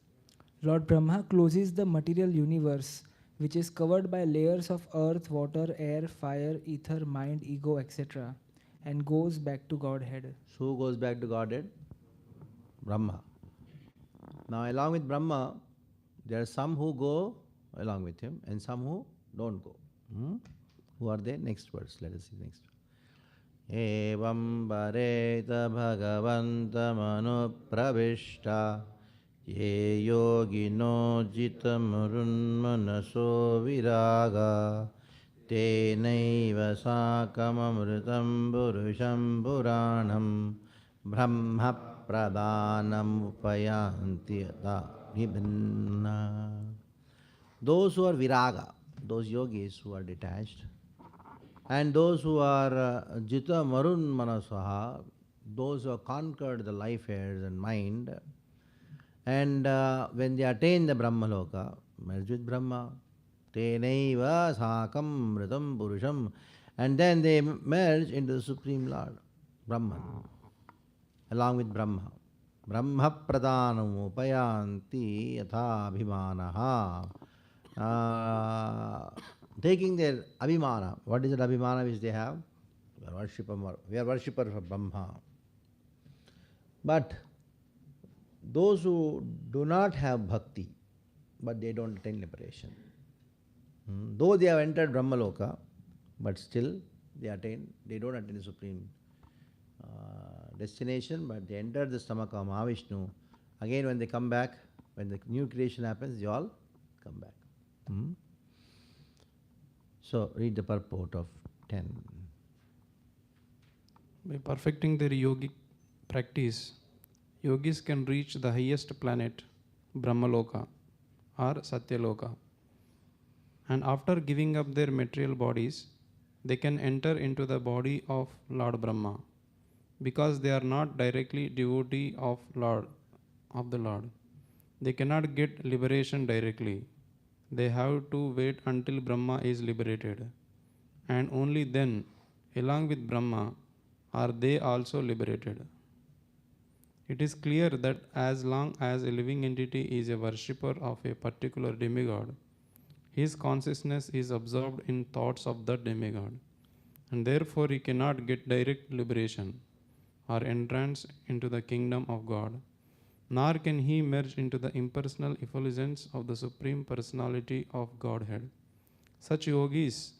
Lord Brahma closes the material universe, which is covered by layers of earth, water, air, fire, ether, mind, ego, etc., and goes back to Godhead. So who goes back to Godhead? Brahma. Now along with Brahma, there are some who go along with him and some who don't go. Who are they? Next verse. Let us see next. Evam pareta bhagavantam anupravishta ye yogino jitamurunmanaso viraga tenaiva sakamamritam purusham puranam brahma pradhanam upayanti yata vibhinna. Those who are viraga, those yogis who are detached, and those who are Jita Marun Manasaha, those who have conquered the life airs and mind, and when they attain the Brahmaloka, merge with Brahma, tenaiva sakam mritam purusham, and then they merge into the Supreme Lord, Brahman, along with Brahma. Brahma pradhanam upayanti yatha abhimanaha. Taking their abhimana. What is that abhimana which they have? We are worshippers of Brahma. But those who do not have bhakti, but they don't attain liberation. Though they have entered Brahmaloka, but still they don't attain the supreme destination, but they enter the stomach of Mahavishnu. Again, when they come back, when the new creation happens, they all come back. So, read the purport of 10. By perfecting their yogic practice, yogis can reach the highest planet, Brahmaloka or Satyaloka. And after giving up their material bodies, they can enter into the body of Lord Brahma, because they are not directly devotee of the Lord. They cannot get liberation directly. They have to wait until Brahma is liberated, and only then, along with Brahma, are they also liberated. It is clear that as long as a living entity is a worshipper of a particular demigod, his consciousness is absorbed in thoughts of that demigod, and therefore he cannot get direct liberation or entrance into the kingdom of God, nor can he merge into the impersonal effulgence of the Supreme Personality of Godhead. Such yogis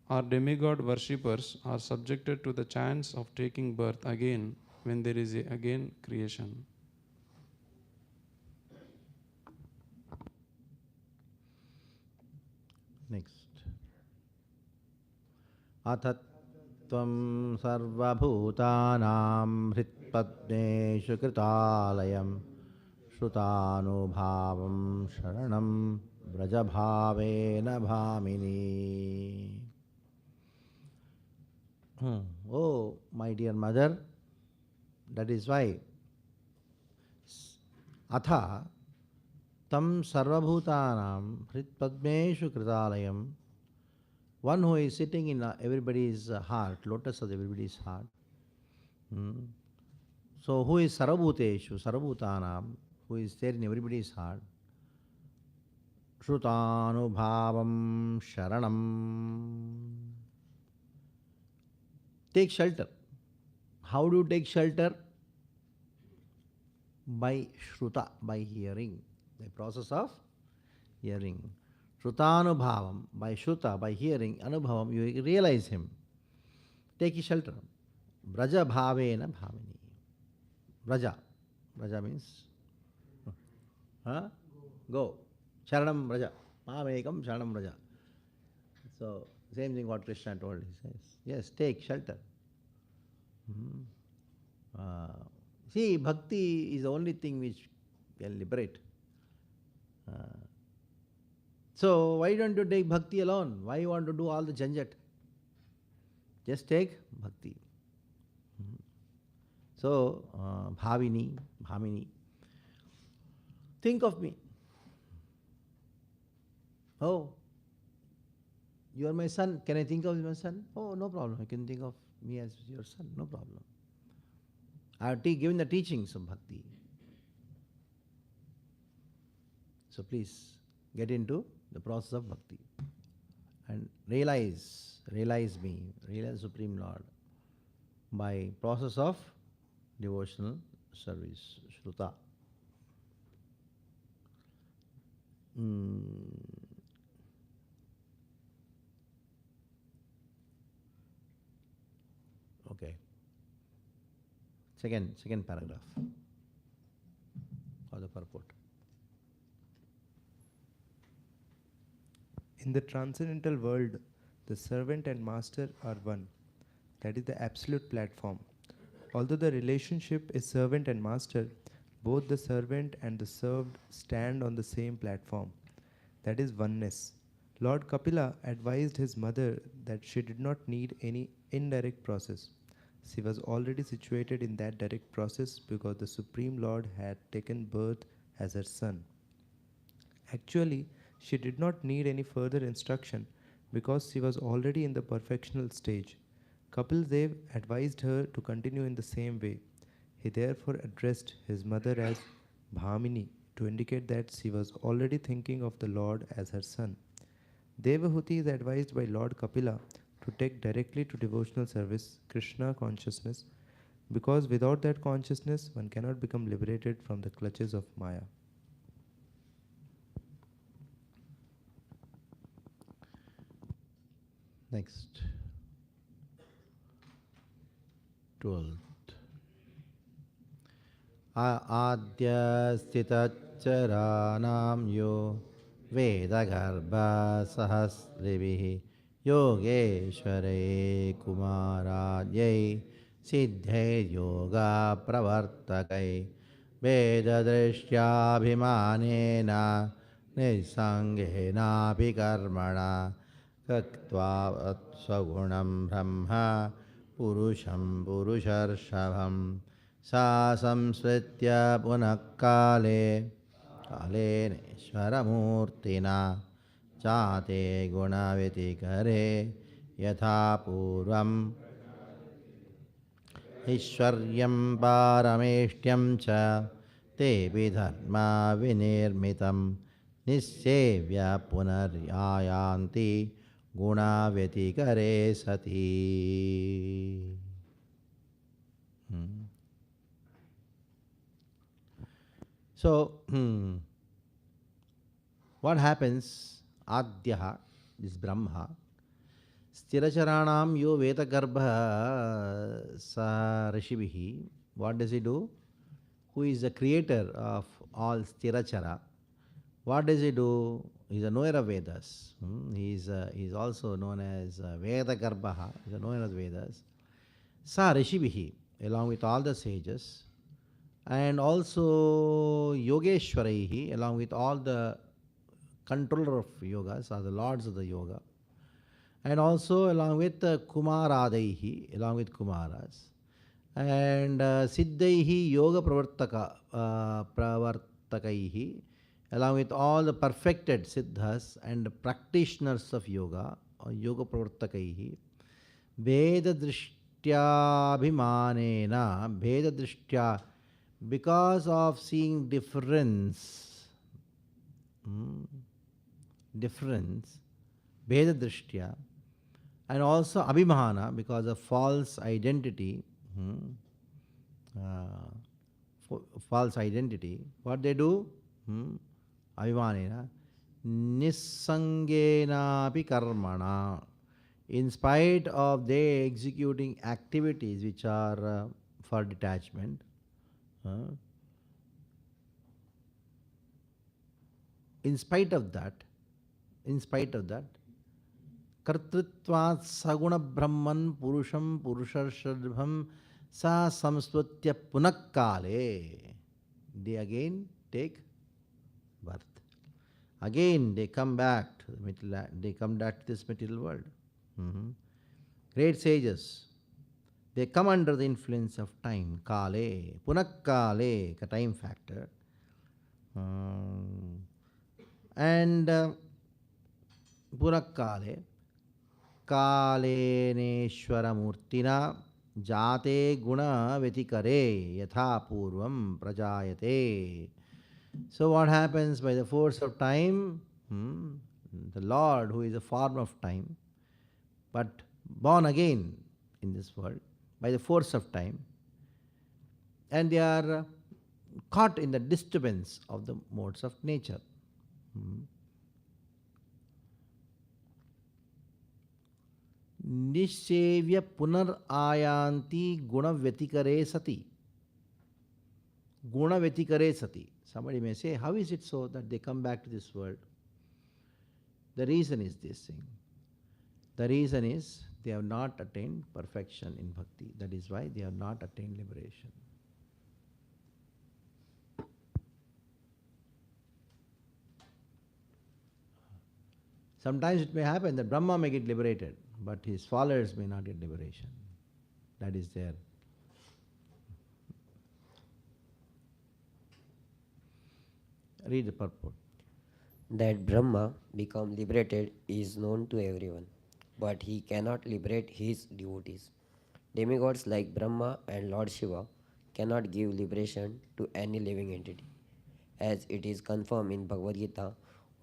or demigod worshippers are subjected to the chance of taking birth again when there is again creation. Next. Atatvam sarvabhutanam hritpadneshu kritalayam shrutanubhavam sharanam vrajabhavena bhamini. Oh, my dear mother, that is why atha tam sarvabhutanam hritpadmeshu kritalayam, one who is sitting in everybody's heart, lotus of everybody's heart. So who is sarvabhuteshu, sarvabhutanam, who is there in everybody's heart? Shrutanubhavam sharanam. Take shelter. How do you take shelter? By shruta, by hearing. The process of hearing. Shrutanubhavam, by shruta, by hearing, anubhavam, you realize him. Take his shelter. Vraja bhavena bhamini. Vraja. Vraja means go. Sharanam vraja. Mamekam sharanam vraja. So, same thing what Krishna told. He says, yes, take shelter. See, bhakti is the only thing which can liberate. So, why don't you take bhakti alone? Why you want to do all the janjat? Just take bhakti. So, bhamini. Think of me. Oh, you are my son. Can I think of my son? Oh, no problem. I can think of me as your son. No problem. I have given the teachings of bhakti. So please get into the process of bhakti and realize me, realize Supreme Lord by process of devotional service, Shruta. Okay. Second paragraph or the purport. In the transcendental world, the servant and master are one. That is the absolute platform. Although the relationship is servant and master, both the servant and the served stand on the same platform. That is oneness. Lord Kapila advised his mother that she did not need any indirect process. She was already situated in that direct process because the Supreme Lord had taken birth as her son. Actually, she did not need any further instruction because she was already in the perfectional stage. Kapil Dev advised her to continue in the same way. He therefore addressed his mother as Bhamini to indicate that she was already thinking of the Lord as her son. Devahuti is advised by Lord Kapila to take directly to devotional service, Krishna consciousness, because without that consciousness, one cannot become liberated from the clutches of Maya. Next. 12th. Adya stitacharanam yo vedagarbha sahasrivihi yogeshware kumarajai siddhe yoga pravartakai vedadrishyabhimanena nisangena abhikarmana kaktva atsagunam brahma purusham purusharshabham sa samsritya punakale kaleneshwaramurtina chate gunavitikare yatha purvam ishwaryam parameshtyam cha tebi dharma vinirmitam nissevya punaryayanti gunavitikare sati. So, what happens? Adyaha, this Brahma, Stiracharanam yo Vedagarbha sa Rishibihi, What does he do? Who is the creator of all Sthirachara? What does he do? He is a knower of Vedas. He is also known as Veda Garbha. He is a knower of Vedas. Sa Rishibihi, along with all the sages, and also Yogeshwaraihi, along with all the controller of yogas, or the lords of the yoga, and also along with Kumaradaihi, along with Kumaras, and Siddhaihi Yoga Pravartakaihi, along with all the perfected Siddhas and practitioners of yoga, or Yoga Pravartakaihi, Veda Drishtya Veda Drishtya, because of seeing difference, Veda Drishtya, and also Abhimana, because of false identity, false identity. What they do? Abhimanena, Nissangena api karmana. In spite of they executing activities which are for detachment, in spite of that, Kartritvat Saguna Brahman Purusham Purushashadbham Sa Samswatya Punakkale. They again take birth. Again they come back to this material world. Great sages, they come under the influence of time, Kale, Punakkale, a time factor. And Punakkale, Kaleneshwara Murtina Jate Guna Vetikare Yatha Purvam Prajayate. So what happens by the force of time? The Lord, who is a form of time, but born again in this world by the force of time, and they are caught in the disturbance of the modes of nature. Nishevya punar ayanti guna vetikare sati. Guna vetikare sati. Somebody may say, how is it so that they come back to this world? The reason is this thing. The reason is they have not attained perfection in bhakti. That is why they have not attained liberation. Sometimes it may happen that Brahma may get liberated, but his followers may not get liberation. That is there. Read the purport. That Brahma become liberated is known to everyone, but he cannot liberate his devotees. Demigods like Brahma and Lord Shiva cannot give liberation to any living entity. As it is confirmed in Bhagavad Gita,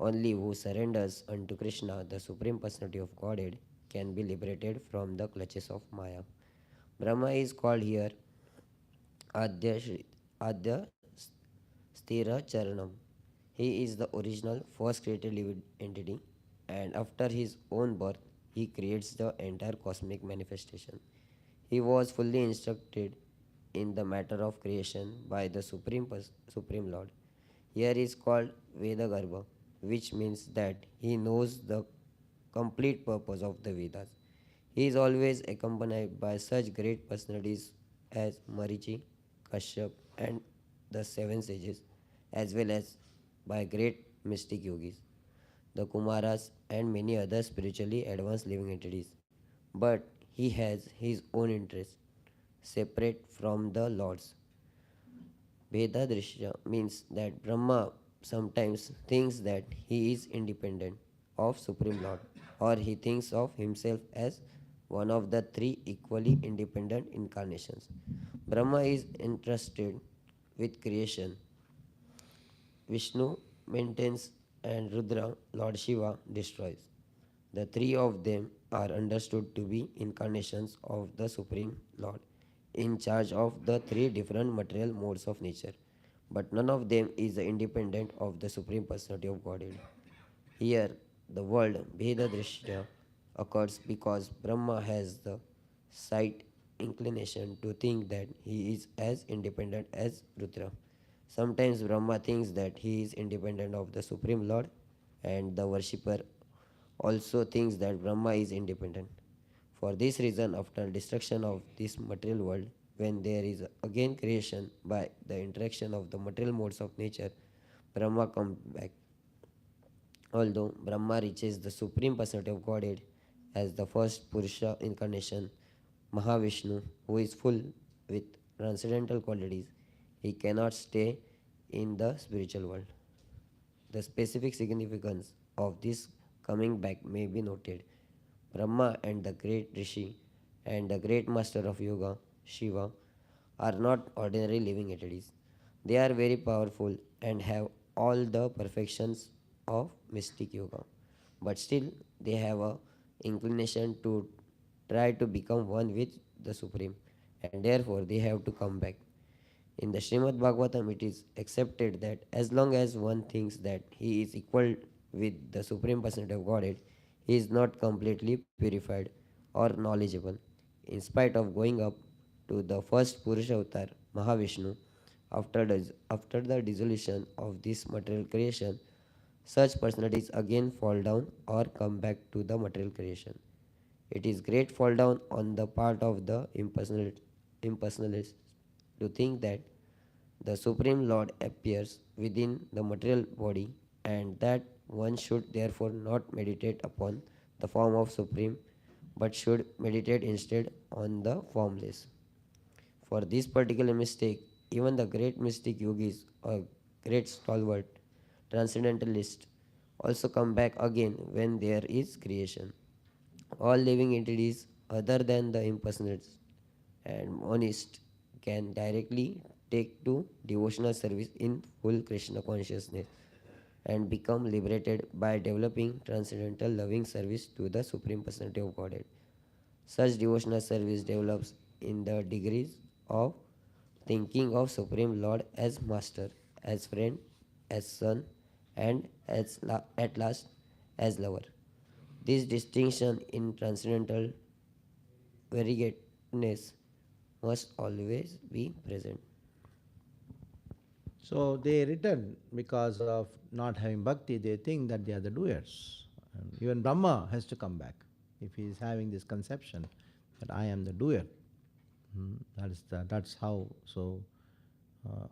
only who surrenders unto Krishna, the Supreme Personality of Godhead, can be liberated from the clutches of Maya. Brahma is called here Adya Sthira Charanam. He is the original first created living entity, and after his own birth, he creates the entire cosmic manifestation. He was fully instructed in the matter of creation by the Supreme Lord. Here is called Veda Garbha, which means that he knows the complete purpose of the Vedas. He is always accompanied by such great personalities as Marichi, Kashyap, and the seven sages, as well as by great mystic yogis, the Kumaras, and many other spiritually advanced living entities. But he has his own interests, separate from the Lord's. Veda Drishya means that Brahma sometimes thinks that he is independent of Supreme Lord, or he thinks of himself as one of the three equally independent incarnations. Brahma is entrusted with creation. Vishnu maintains and Rudra, Lord Shiva, destroys. The three of them are understood to be incarnations of the Supreme Lord, in charge of the three different material modes of nature, but none of them is independent of the Supreme Personality of Godhead. Here, the word Bheda Drishya occurs because Brahma has the sight inclination to think that he is as independent as Rudra. Sometimes Brahma thinks that he is independent of the Supreme Lord, and the worshipper also thinks that Brahma is independent. For this reason, after destruction of this material world, when there is again creation by the interaction of the material modes of nature, Brahma comes back. Although Brahma reaches the Supreme Personality of Godhead as the first Purusha incarnation, Mahavishnu, who is full with transcendental qualities, he cannot stay in the spiritual world. The specific significance of this coming back may be noted. Brahma and the great Rishi and the great master of yoga, Shiva, are not ordinary living entities. They are very powerful and have all the perfections of mystic yoga. But still, they have a inclination to try to become one with the Supreme, and therefore they have to come back. In the Srimad Bhagavatam, it is accepted that as long as one thinks that he is equal with the Supreme Personality of Godhead, he is not completely purified or knowledgeable. In spite of going up to the first Purusha avatar, Mahavishnu, after the dissolution of this material creation, such personalities again fall down or come back to the material creation. It is great fall down on the part of the impersonalist to think that the Supreme Lord appears within the material body, and that one should therefore not meditate upon the form of Supreme, but should meditate instead on the formless. For this particular mistake, even the great mystic yogis or great stalwart transcendentalists also come back again when there is creation. All living entities other than the impersonalists and monists can directly take to devotional service in full Krishna consciousness and become liberated by developing transcendental loving service to the Supreme Personality of Godhead. Such devotional service develops in the degrees of thinking of Supreme Lord as Master, as friend, as son, and at last as lover. This distinction in transcendental variegateness must always be present. So they return because of not having bhakti, they think that they are the doers. And even Brahma has to come back if he is having this conception that I am the doer. That's how. So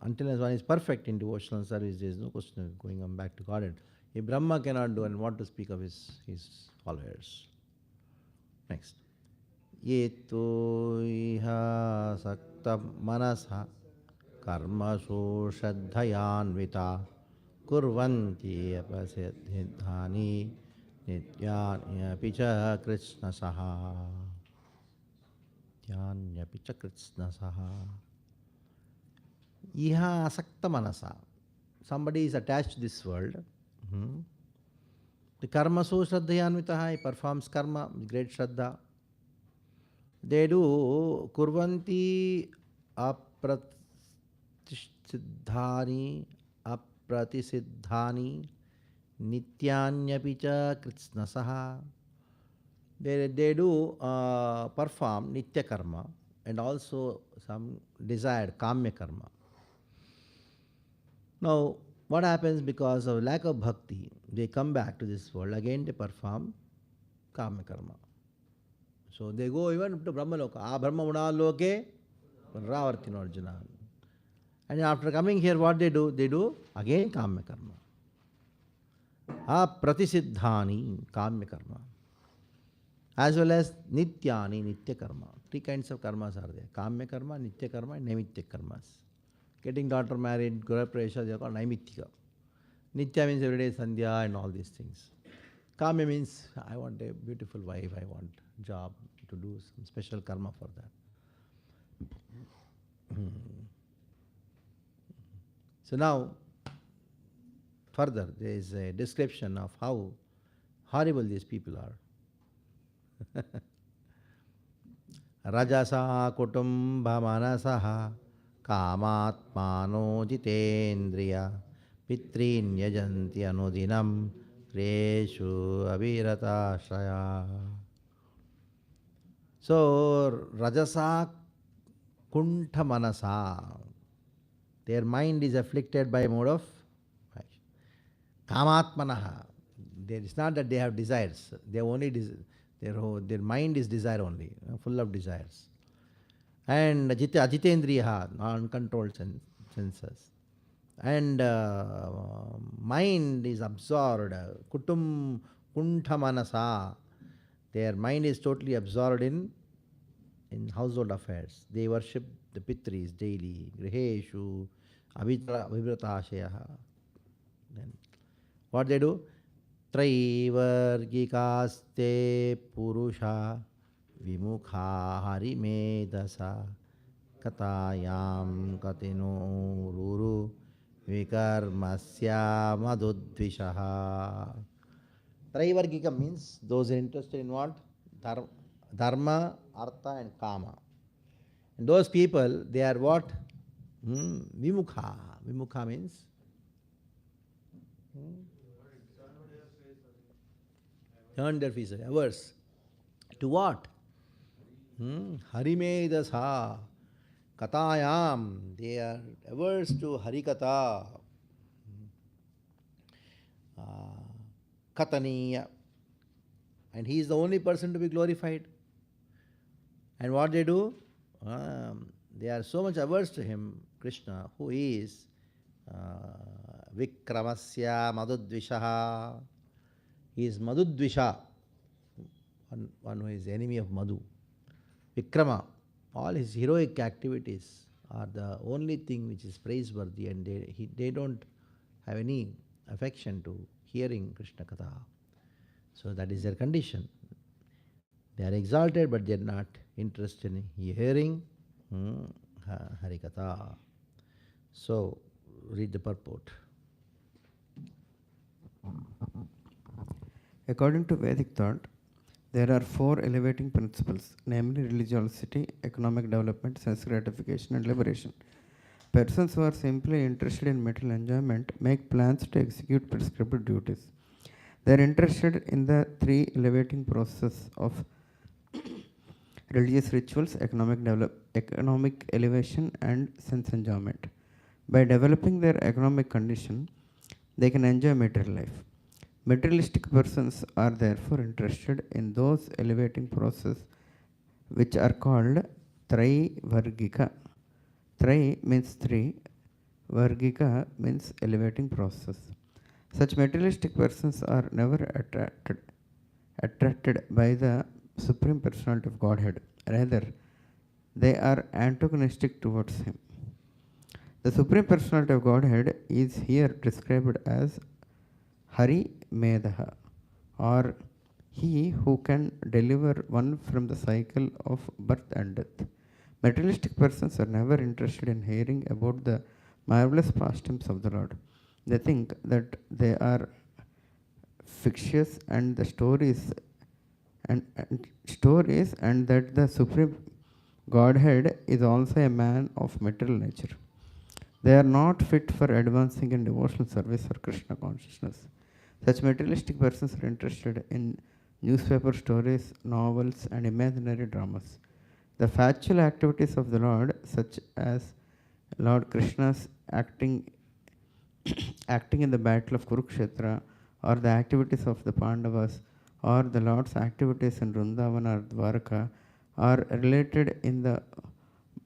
until as one is perfect in devotional service, there is no question of going on back to Godhead. If Brahma cannot do, and what to speak of his followers. Next. Yeto iha sakta manasa karmasu shraddhayanvita kurvanti apasiddhani nityanyapicha krishna saha. Nityanyapicha krishna saha. Iha asakta manasa. Somebody is attached to this world. The karma so shraddhayanvitaha, he performs karma with great shraddha. They do kurvanti apratisidhani nityanyapicha kritsnasaha. They do perform nitya karma and also some desired kamya karma. Now, what happens because of lack of bhakti? They come back to this world, again they perform kamya karma. So they go even to Brahma Loka. Brahma Loke Ravartino Arjuna. And after coming here, what they do? They do again kamya karma. Pratisiddhani kamya karma. As well as nityani, nitya karma. Three kinds of karmas are there. Kamya karma, nitya karma, and naimitya karmas. Getting daughter married, Gura Prasha, they are called naimitya. Nitya means everyday sandhya and all these things. Kamya means I want a beautiful wife, I want job, to do some special karma for that. So now, further, there is a description of how horrible these people are. Rajasa kutumba manasaha kamatmano jitendriya pitrin yajanti anudinam kreshu avirata shaya. So, Rajasa Kuntha Manasa. Their mind is afflicted by a mode of Kamatmanaha. It's not that they have desires. They only their mind is desire only, full of desires. And Ajitendriyaha, uncontrolled senses. And mind is absorbed. Kutum Kuntha Manasa. Their mind is totally absorbed in household affairs. They worship the Pitris daily. Griheshu, Abhibratashayaha. Then what they do? Traivargikaste Purusha Vimukha Harimedasa Katayam Katino Ruru Vikarmasya Madhudvishaha. Traivargika means those interested in what? Dharma, Artha and Kama. And those people, they are what? Vimukha. Vimukha means? Turn their faces, averse. To what? Harimedasa. Katayam. They are averse to Harikata. Kataniya. And he is the only person to be glorified. And what they do? They are so much averse to him, Krishna, who is Vikramasya Madhudvishaha. He is Madhudvisha, one who is enemy of Madhu. Vikrama, all his heroic activities are the only thing which is praiseworthy, and they don't have any affection to hearing Krishna Katha. So that is their condition. They are exalted, but they are not interested in hearing Harikatha. So, read the purport. According to Vedic thought, there are 4 elevating principles, namely religiosity, economic development, sense gratification, and liberation. Persons who are simply interested in material enjoyment make plans to execute prescribed duties. They are interested in the 3 elevating processes of religious rituals, economic elevation, and sense enjoyment. By developing their economic condition, they can enjoy material life. Materialistic persons are therefore interested in those elevating processes which are called Traivargika. Trai means 3, Vargika means elevating process. Such materialistic persons are never attracted by the Supreme Personality of Godhead. Rather, they are antagonistic towards him. The Supreme Personality of Godhead is here described as Hari Medaha, or he who can deliver one from the cycle of birth and death. Materialistic persons are never interested in hearing about the marvelous pastimes of the Lord. They think that they are fictitious and the stories and that the Supreme Godhead is also a man of material nature. They are not fit for advancing in devotional service or Krishna consciousness. Such materialistic persons are interested in newspaper stories, novels, and imaginary dramas. The factual activities of the Lord, such as Lord Krishna's acting in the battle of Kurukshetra, or the activities of the Pandavas, or the Lord's activities in Vrindavan or Dwarka, are related in the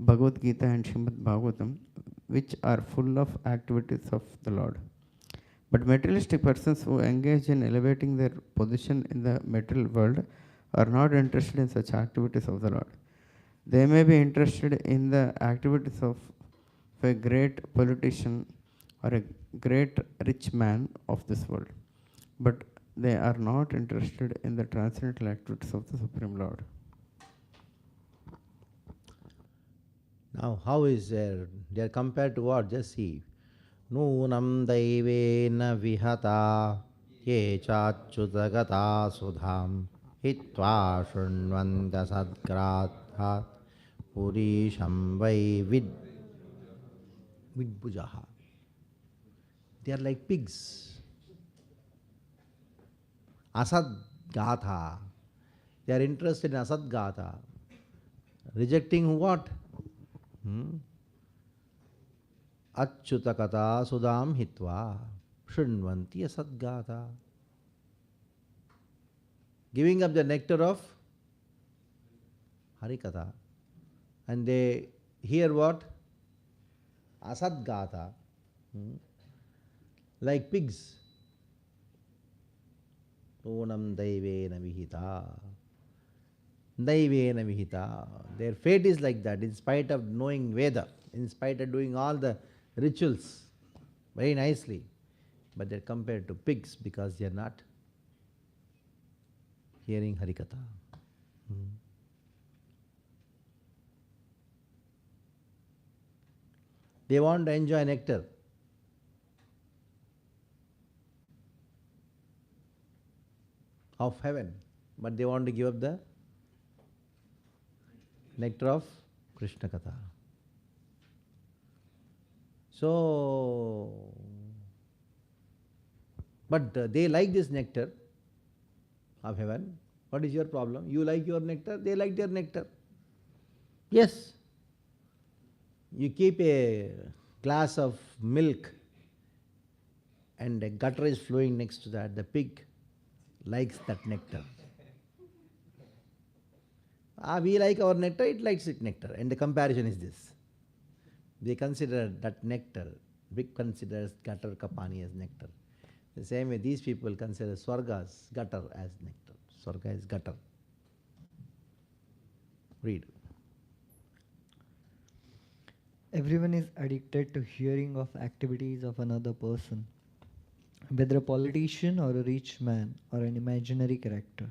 Bhagavad Gita and Srimad Bhagavatam, which are full of activities of the Lord. But materialistic persons who engage in elevating their position in the material world are not interested in such activities of the Lord. They may be interested in the activities of a great politician or a great rich man of this world, but they are not interested in the transcendental activities of the Supreme Lord. Now, how is there? They are compared to what? Just see. Nunam daivena vihata ye chachyutagata sudham hitva shunvanta sadgrathat purisham vai vidbujaha. They are like pigs. Asad gatha. They are interested in asad gatha. Rejecting what? Achyuta kata sudam hitva shrunvanti asadgata. Giving up the nectar of Harikatha. And they hear what? Asadgata. Like pigs. Onam daivena vihita. Daivena vihita. Their fate is like that, in spite of knowing Veda, in spite of doing all the rituals very nicely. But they're compared to pigs because they are not hearing Harikatha. They want to enjoy nectar. Of heaven, but they want to give up the nectar of Krishna Katha. So, but they like this nectar of heaven. What is your problem? You like your nectar, they like their nectar. Yes. You keep a glass of milk and a gutter is flowing next to that. The pig likes that nectar. We like our nectar, it likes its nectar. And the comparison is this. They consider that nectar, pig considers gutter kapani as nectar. The same way these people consider Swarga's gutter as nectar. Swarga is gutter. Read. Everyone is addicted to hearing of activities of another person, whether a politician or a rich man or an imaginary character,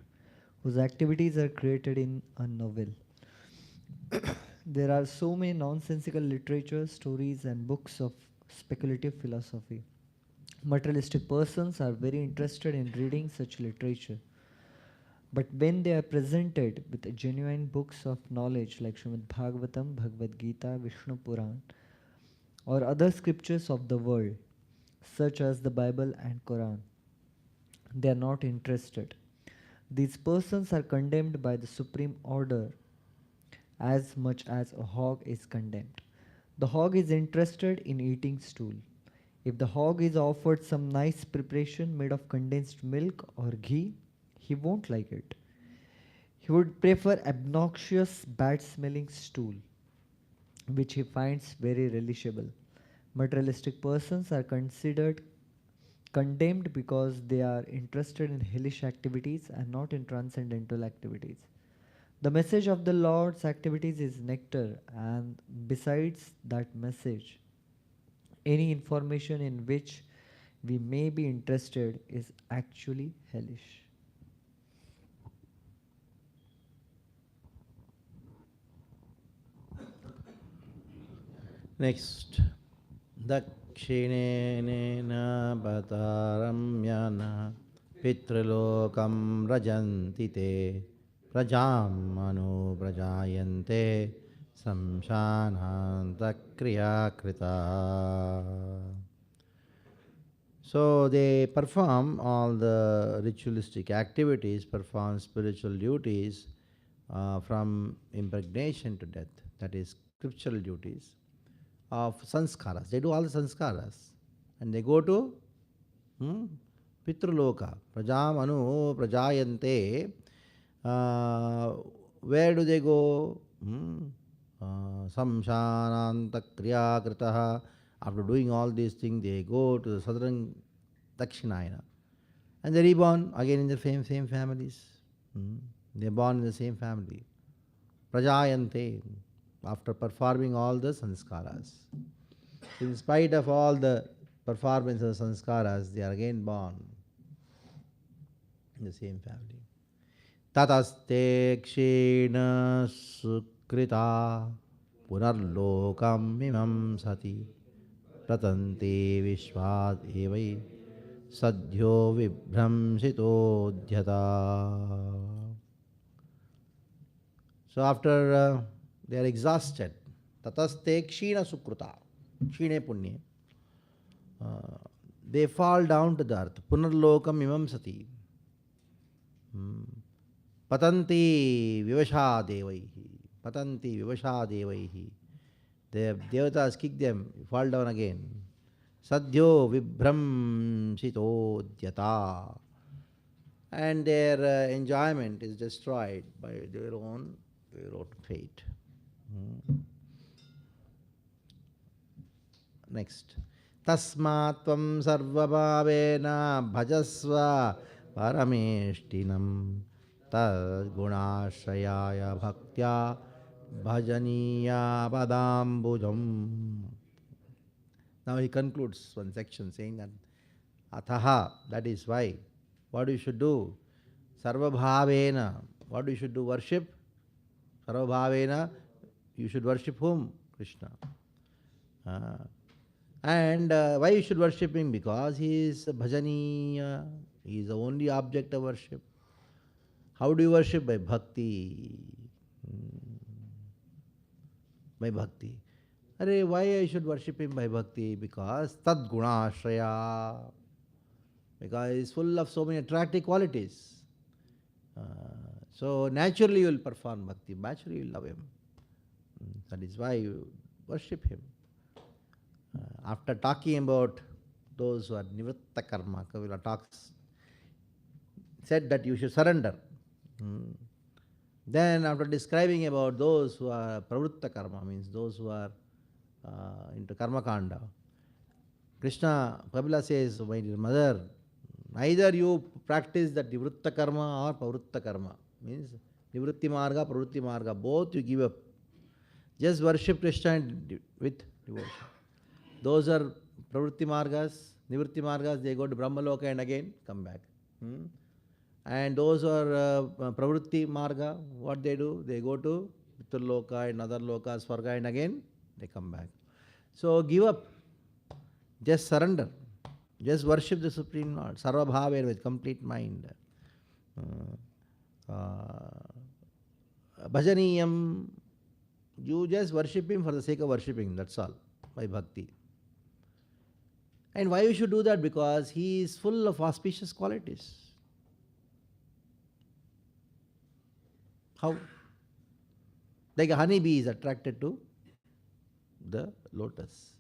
whose activities are created in a novel. There are so many nonsensical literature, stories and books of speculative philosophy. Materialistic persons are very interested in reading such literature. But when they are presented with genuine books of knowledge like Srimad Bhagavatam, Bhagavad Gita, Vishnu Puran, or other scriptures of the world, such as the Bible and Quran, they are not interested. These persons are condemned by the supreme order as much as a hog is condemned. The hog is interested in eating stool. If the hog is offered some nice preparation made of condensed milk or ghee, he won't like it. He would prefer obnoxious, bad-smelling stool, which he finds very relishable. Materialistic persons are considered condemned because they are interested in hellish activities and not in transcendental activities. The message of the Lord's activities is nectar, and besides that message, any information in which we may be interested is actually hellish. Next. Dakshinena bataramyana pitrilokam rajanti te prajam anu prajayante samshananta kriyakrita. So they perform all the ritualistic activities, perform spiritual duties from impregnation to death, that is scriptural duties of sanskaras. They do all the sanskaras and they go to Pitruloka, Prajam Anu Prajayante. Where do they go? Samshananta Kriyakritaha. After doing all these things, they go to the southern Dakshinayana and they reborn again in the same families. They are born in the same family. Prajayante. After performing all the sanskaras. In spite of all the performance of sanskaras, they are again born in the same family. Tataste kshena sukrita punarlokam mimam sati pratanti vishvat evai sadhyo vibhramsito dhyata. So after they are exhausted. Tataste kshina sukruta. Kshine punye. They fall down to the earth. Punarlokam imam sati. Patanti vivasha devaihi. patanti vivasha devaihi. The devatas kick them, fall down again. Sadhyo vibramsito. And their enjoyment is destroyed by their own fate. Next. Tasmatvam sarvabhavena bhajasva parameshtinam tad gunashayaya bhaktya bhajaniya padambujam. Now he concludes one section saying that Ataha, that is why. What you should do? Sarvabhavena. What you should do? Worship? Sarvabhavena. You should worship whom? Krishna. And why you should worship him? Because he is bhajaniya. He is the only object of worship. How do you worship? By bhakti. By bhakti. Arey, why I should worship him by bhakti? Because tad gunashraya. Because he is full of so many attractive qualities. So naturally you will perform bhakti. Naturally you will love him. That is why you worship him. After talking about those who are nivritta karma, Kavila talks, said that you should surrender. Then after describing about those who are pravritta karma, means those who are into karma kanda, Krishna, Kabila says, my dear mother, either you practice that nivritta karma or pravritta karma, means nivritti marga, pravritti marga, both you give up. Just worship Krishna with devotion. Those are pravritti margas, nivritti margas, they go to Brahmaloka and again come back. And those who are pravritti marga, what they do? They go to Pitraloka and other lokas, Swarga, and again they come back. So give up. Just surrender. Just worship the Supreme Lord. Sarvabhavena, with complete mind. Bhajaniyam. You just worship him for the sake of worshipping. That's all. By bhakti. And why you should do that? Because he is full of auspicious qualities. How? Like a honeybee is attracted to the lotus.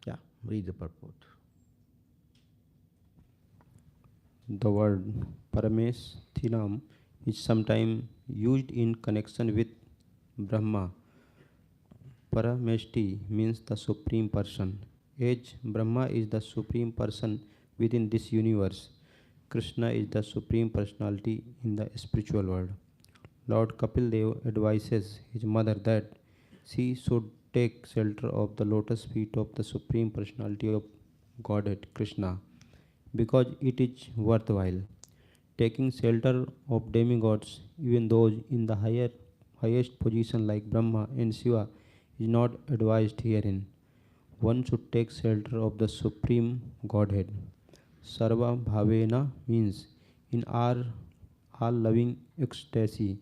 Yeah, read the purport. The word Paramesthinam is sometimes used in connection with Brahma. Parameshti means the Supreme Person. As Brahma is the Supreme Person within this universe, Krishna is the Supreme Personality in the spiritual world. Lord Kapil Dev advises his mother that she should take shelter of the lotus feet of the Supreme Personality of Godhead, Krishna, because it is worthwhile. Taking shelter of demigods, even those in the highest position like Brahma and Shiva, is not advised herein. One should take shelter of the Supreme Godhead. Sarva Bhavena means in all loving ecstasy.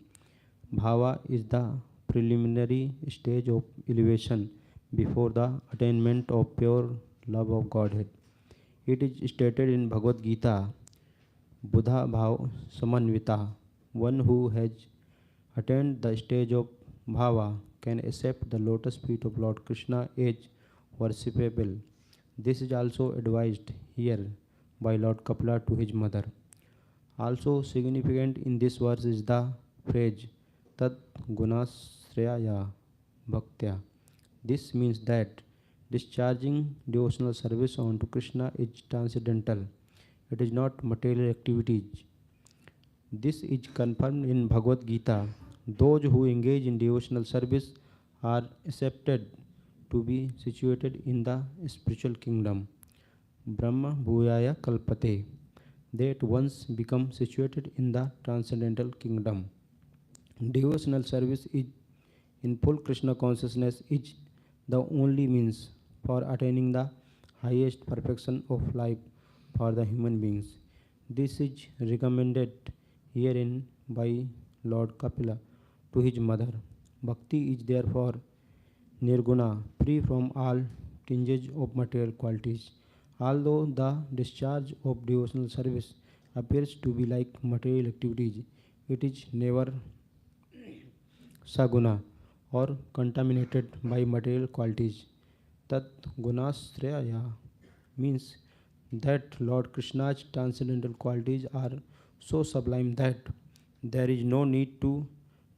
Bhava is the preliminary stage of elevation before the attainment of pure love of Godhead. It is stated in Bhagavad Gita, Buddha Bhav Samanvita. One who has attained the stage of Bhava can accept the lotus feet of Lord Krishna as worshipable. This is also advised here by Lord Kapila to his mother. Also significant in this verse is the phrase Tat Gunasraya Bhaktya. This means that discharging devotional service onto Krishna is transcendental. It is not material activities. This is confirmed in Bhagavad Gita. Those who engage in devotional service are accepted to be situated in the spiritual kingdom. Brahma Bhuyaya Kalpate. They at once become situated in the transcendental kingdom. Devotional service is in full Krishna consciousness is the only means for attaining the highest perfection of life for the human beings. This is recommended herein by Lord Kapila to his mother. Bhakti is therefore nirguna, free from all tinges of material qualities. Although the discharge of devotional service appears to be like material activities. It is never saguna or contaminated by material qualities. Tat gunasraya means that Lord Krishna's transcendental qualities are so sublime that there is no need to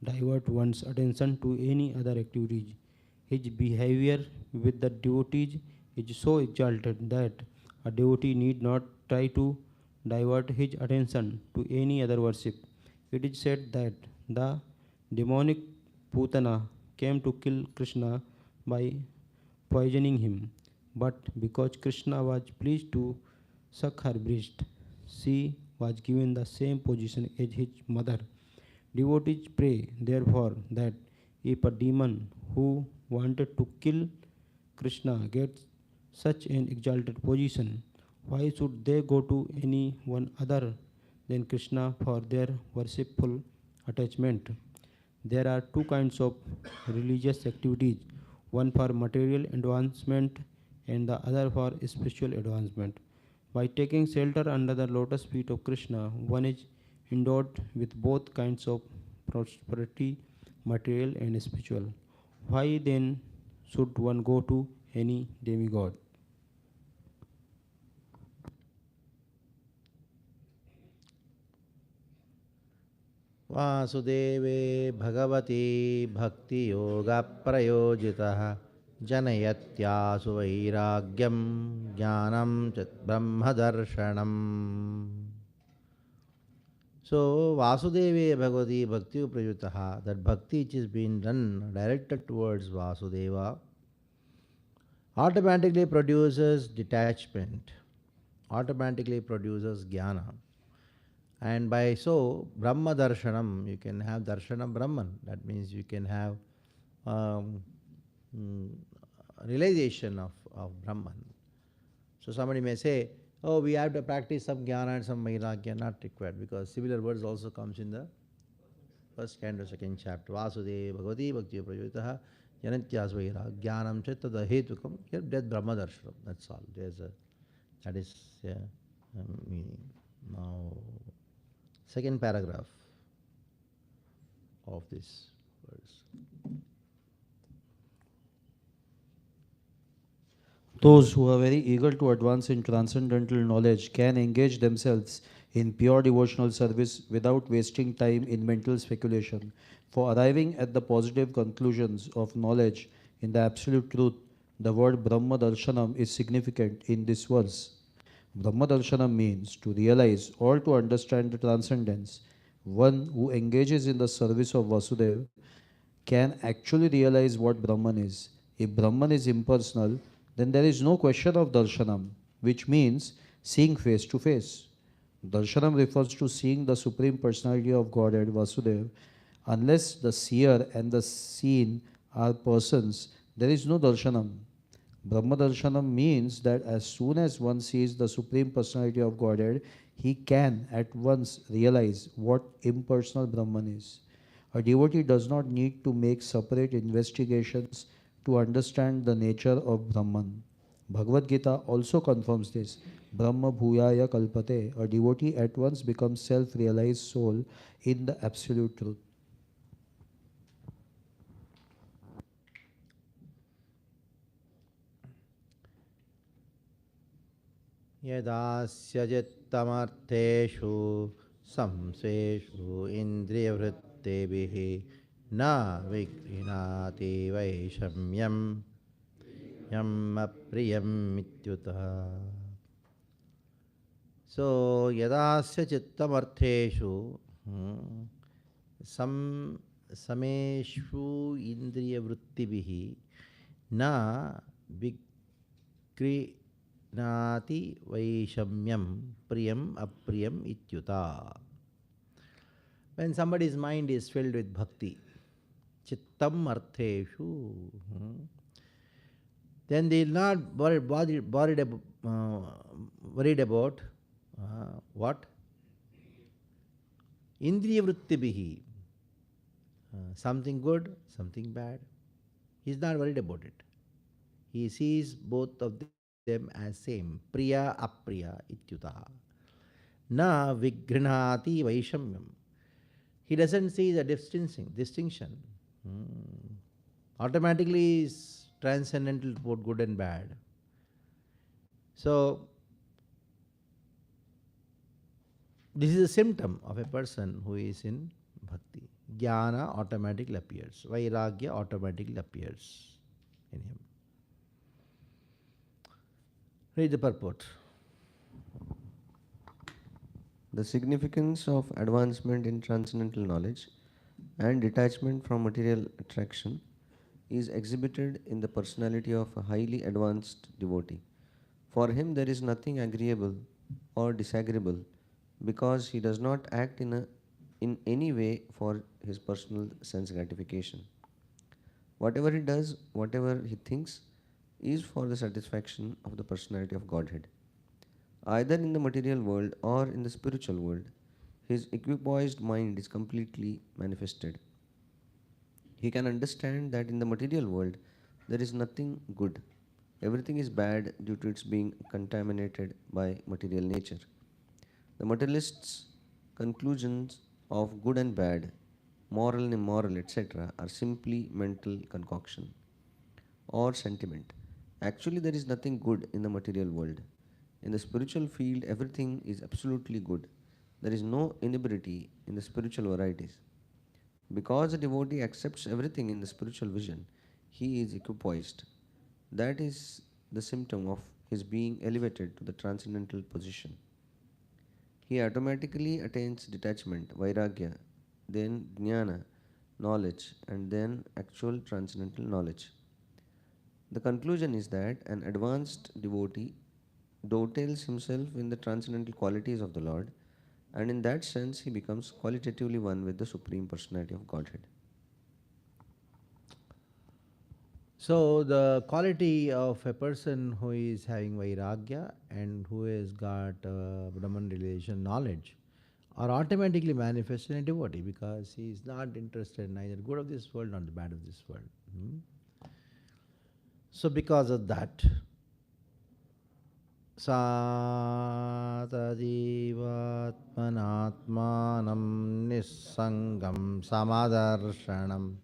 divert one's attention to any other activities. His behavior with the devotees is so exalted that a devotee need not try to divert his attention to any other worship. It is said that the demonic Putana came to kill Krishna by poisoning him, but because Krishna was pleased to suck her breast, she was given the same position as his mother. Devotees pray, therefore, that if a demon who wanted to kill Krishna gets such an exalted position, why should they go to any one other than Krishna for their worshipful attachment? There are two kinds of religious activities, one for material advancement and the other for spiritual advancement. By taking shelter under the lotus feet of Krishna, one is endowed with both kinds of prosperity, material and spiritual. Why then should one go to any demigod? वासुदेवे Bhagwati भक्ति योगा प्रयोजितः जनयत्यासु वैराग्यम ज्ञानम च ब्रह्मदर्शनम. So Vasudeva Bhagavati Bhakti Prayutaha, that bhakti which is being done directed towards Vasudeva automatically produces detachment, automatically produces jnana. And by so, Brahma Darshanam, you can have Darshanam Brahman. That means you can have realization of Brahman. So somebody may say, oh, we have to practice some jnana and some vairagya, not required, because similar words also comes in the first canto, second chapter. Vasudeva Bhagavati Bhakti Prayutaha Janatyas Vairagyanam Chettada Hetukam. Here, that Brahma Darshanam. That's all. That is meaning. Now, second paragraph of this verse. Those who are very eager to advance in transcendental knowledge can engage themselves in pure devotional service without wasting time in mental speculation. For arriving at the positive conclusions of knowledge in the absolute truth, the word Brahma Darshanam is significant in this verse. Brahma Darshanam means to realize or to understand the transcendence. One who engages in the service of Vasudeva can actually realize what Brahman is. If Brahman is impersonal, then there is no question of darshanam, which means seeing face to face. Darshanam refers to seeing the Supreme Personality of Godhead, Vasudeva. Unless the seer and the seen are persons, there is no darshanam. Brahma darshanam means that as soon as one sees the Supreme Personality of Godhead, he can at once realize what impersonal Brahman is. A devotee does not need to make separate investigations to understand the nature of Brahman. Bhagavad Gita also confirms this. Brahma Bhuyaya Kalpate. A devotee at once becomes self-realized soul in the absolute truth. Yadasya jittamartheshu samseshu indriyavrittebihi na vigrinati vaishamyam yam apriyam mityutah. So, yadasya chittamartheshu sameshu indriyavrittibihi na vigrinati Nati Vaishamyam Priyam Apriyam Ityuta. When somebody's mind is filled with bhakti, Chittam Artheshu, then they will not worried about what? Indriya Vrittibihi. Something good, something bad. He is not worried about it. He sees both of them as same. Priya Apriya Ityutaha. Na vigrinati vaishamyam. He doesn't see the distinction. Automatically is transcendental toward good and bad. So, this is a symptom of a person who is in bhakti. Jnana automatically appears. Vairagya automatically appears in him. Read the purport. The significance of advancement in transcendental knowledge and detachment from material attraction is exhibited in the personality of a highly advanced devotee. For him, there is nothing agreeable or disagreeable because he does not act in any way for his personal sense gratification. Whatever he does, whatever he thinks, is for the satisfaction of the personality of Godhead. Either in the material world or in the spiritual world, his equipoised mind is completely manifested. He can understand that in the material world there is nothing good. Everything is bad due to its being contaminated by material nature. The materialists' conclusions of good and bad, moral and immoral, etc., are simply mental concoction or sentiment. Actually, there is nothing good in the material world. In the spiritual field, everything is absolutely good. There is no inebriety in the spiritual varieties. Because a devotee accepts everything in the spiritual vision, he is equipoised. That is the symptom of his being elevated to the transcendental position. He automatically attains detachment, vairagya, then jnana, knowledge, and then actual transcendental knowledge. The conclusion is that an advanced devotee dovetails himself in the transcendental qualities of the Lord, and in that sense he becomes qualitatively one with the Supreme Personality of Godhead. So, the quality of a person who is having vairagya and who has got Brahman relation knowledge are automatically manifested in a devotee because he is not interested in neither good of this world nor the bad of this world. So, because of that, Satadivatmanatmanam nissangam samadarshanam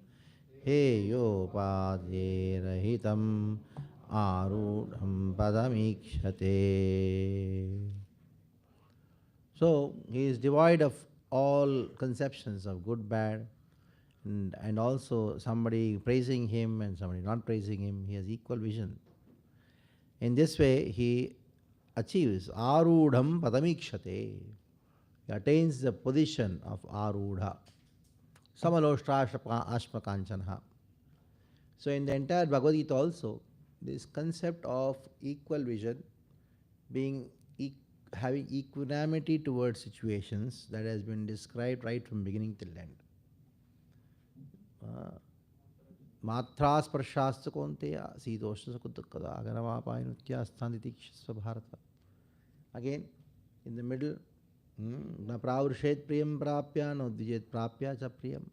heyopaderahitam arudham padamikshate. So, he is devoid of all conceptions of good, bad, and also somebody praising him and somebody not praising him. He has equal vision. In this way, he achieves arudham padamikshate. He attains the position of arudha. Samaloshtra ashmakanchana. So in the entire Bhagavad Gita also, this concept of equal vision, having equanimity towards situations, that has been described right from beginning till end. Matra sparshascha konteya sidosha sakudakada aganamapayinutya sthanditikshisva bharata. Again, in the middle, na pravrshet priyam prapya no dvijet prapya cha priyam.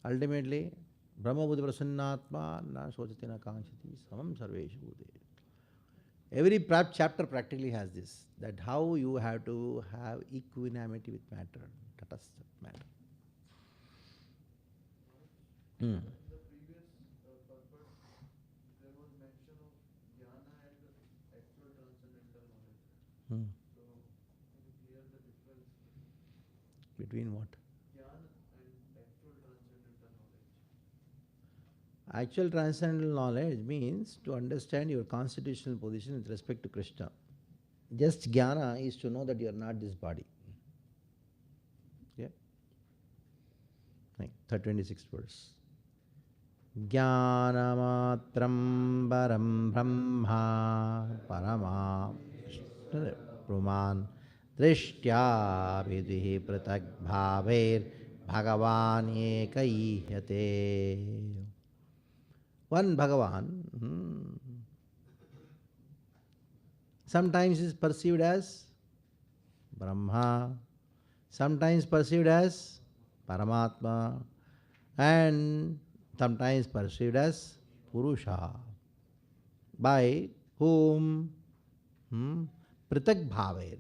Ultimately, Brahma buddha prasannatma na sochate na kanchati samam sarveshu bhude. Every chapter practically has this, that how you have to have equanimity with matter, tatastha matter. The previous purpose, there was mention of jnana and the actual transcendental knowledge. So, can you clear the difference between what? Jnana and actual transcendental knowledge? Actual transcendental knowledge means to understand your constitutional position with respect to Krishna. Just jnana is to know that you are not this body. Yeah? 26th verse. Jnanamatram param brahma parama puman drishtya vidhi pratak bhaver bhagavan ekaihate. One Bhagavan sometimes is perceived as Brahma, sometimes perceived as Paramatma, and sometimes perceived as Purusha. By whom? Pratak bhaver.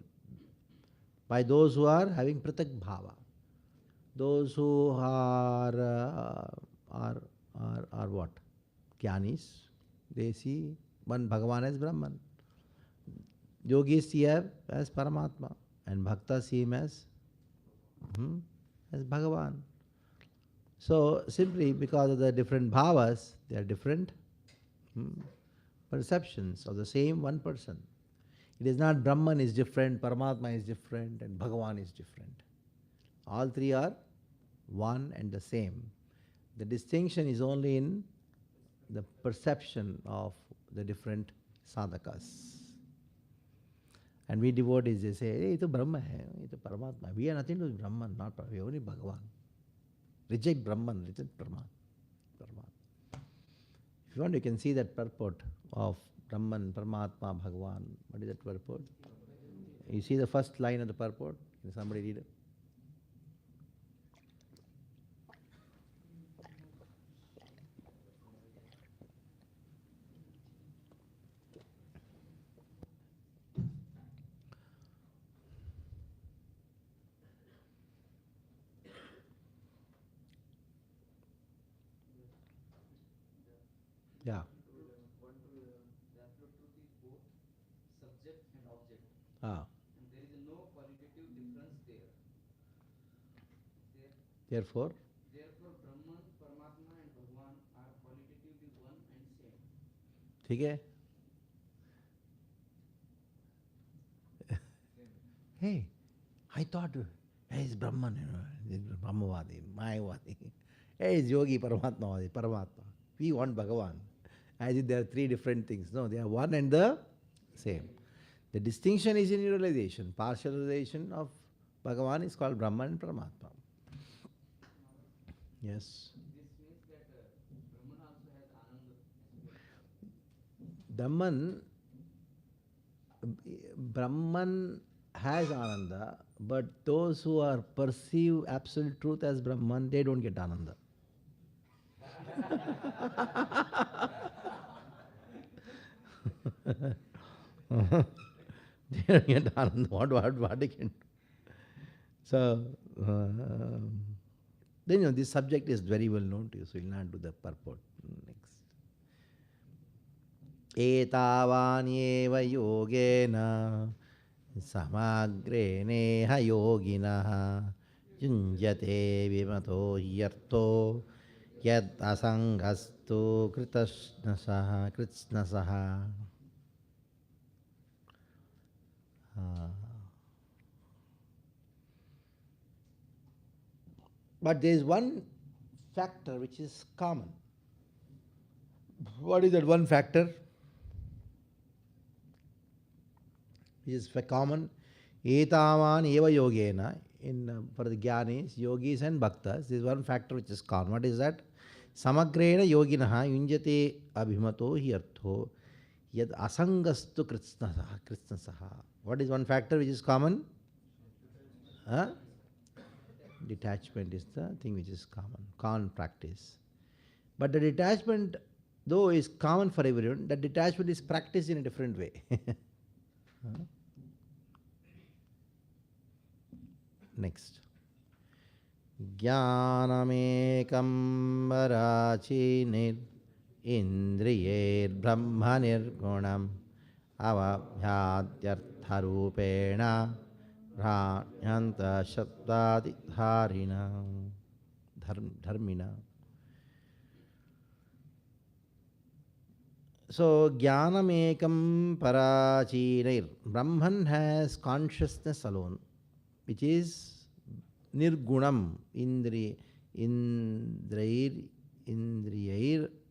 by those who are having pratak bhava. Those who are what? Jnanis, they see one Bhagavan as Brahman. Yogis see him as Paramatma, and Bhaktas see him as Bhagavan. So simply because of the different bhavas, there are different perceptions of the same one person. It is not Brahman is different, Paramatma is different, and Bhagavan is different. All three are one and the same. The distinction is only in the perception of the different sadhakas. And we devotees, they say, hey, it's a Brahma, it's a Paramatma. We are nothing to do with Brahman, not Paramatma. We are only Bhagavan. Reject Brahman, reject Paramatma. If you want, you can see that purport of Brahman, Paramatma, Bhagavan. What is that purport? You see the first line of the purport? Can somebody read it? Yeah. The absolute truth is both subject and object. Ah. And there is no qualitative difference there. Therefore, Brahman, Paramatma and Bhagavan are qualitatively one and same. ठीक है? Hey, I thought, hey, it's Brahman, it's Brahmavadi, Mayavadi. Hey, it's Yogi, Paramatma, Paramatma. We want Bhagavan. As if there are three different things. No, they are one and the same. The distinction is in realization. Partial realization of Bhagavan is called Brahman and Paramatma. Yes. This means that Brahman also has Ananda. Brahman has Ananda, but those who are perceive absolute truth as Brahman, they don't get Ananda. They don't get Ananda. What they can do? So, then this subject is very well known to you, so you'll not do the purport. Next. Etavanyeva yogena samagreneha yoginaha yunjate vimato yarto yad asangastu kritsnasaha. But there is one factor which is common. What is that one factor? Which is common. Etavan eva yogena. For the Jnanis, yogis and bhaktas, there is one factor which is common. What is that? Samagrena yoginaha yunjate abhimato hiyartho yad asangastu kritsnasaha. What is one factor which is common? Detachment is the thing which is common practice. But the detachment, though is common for everyone, that detachment is practiced in a different way. Next. Jnanamekam varachinir indriyir brahma nirgunam avabhyadyartharupena Ranyanta Shabdadi Dharina Dharmina. So Jnanamekam Parachinair. Brahman has consciousness alone, which is Nirgunam Indriyair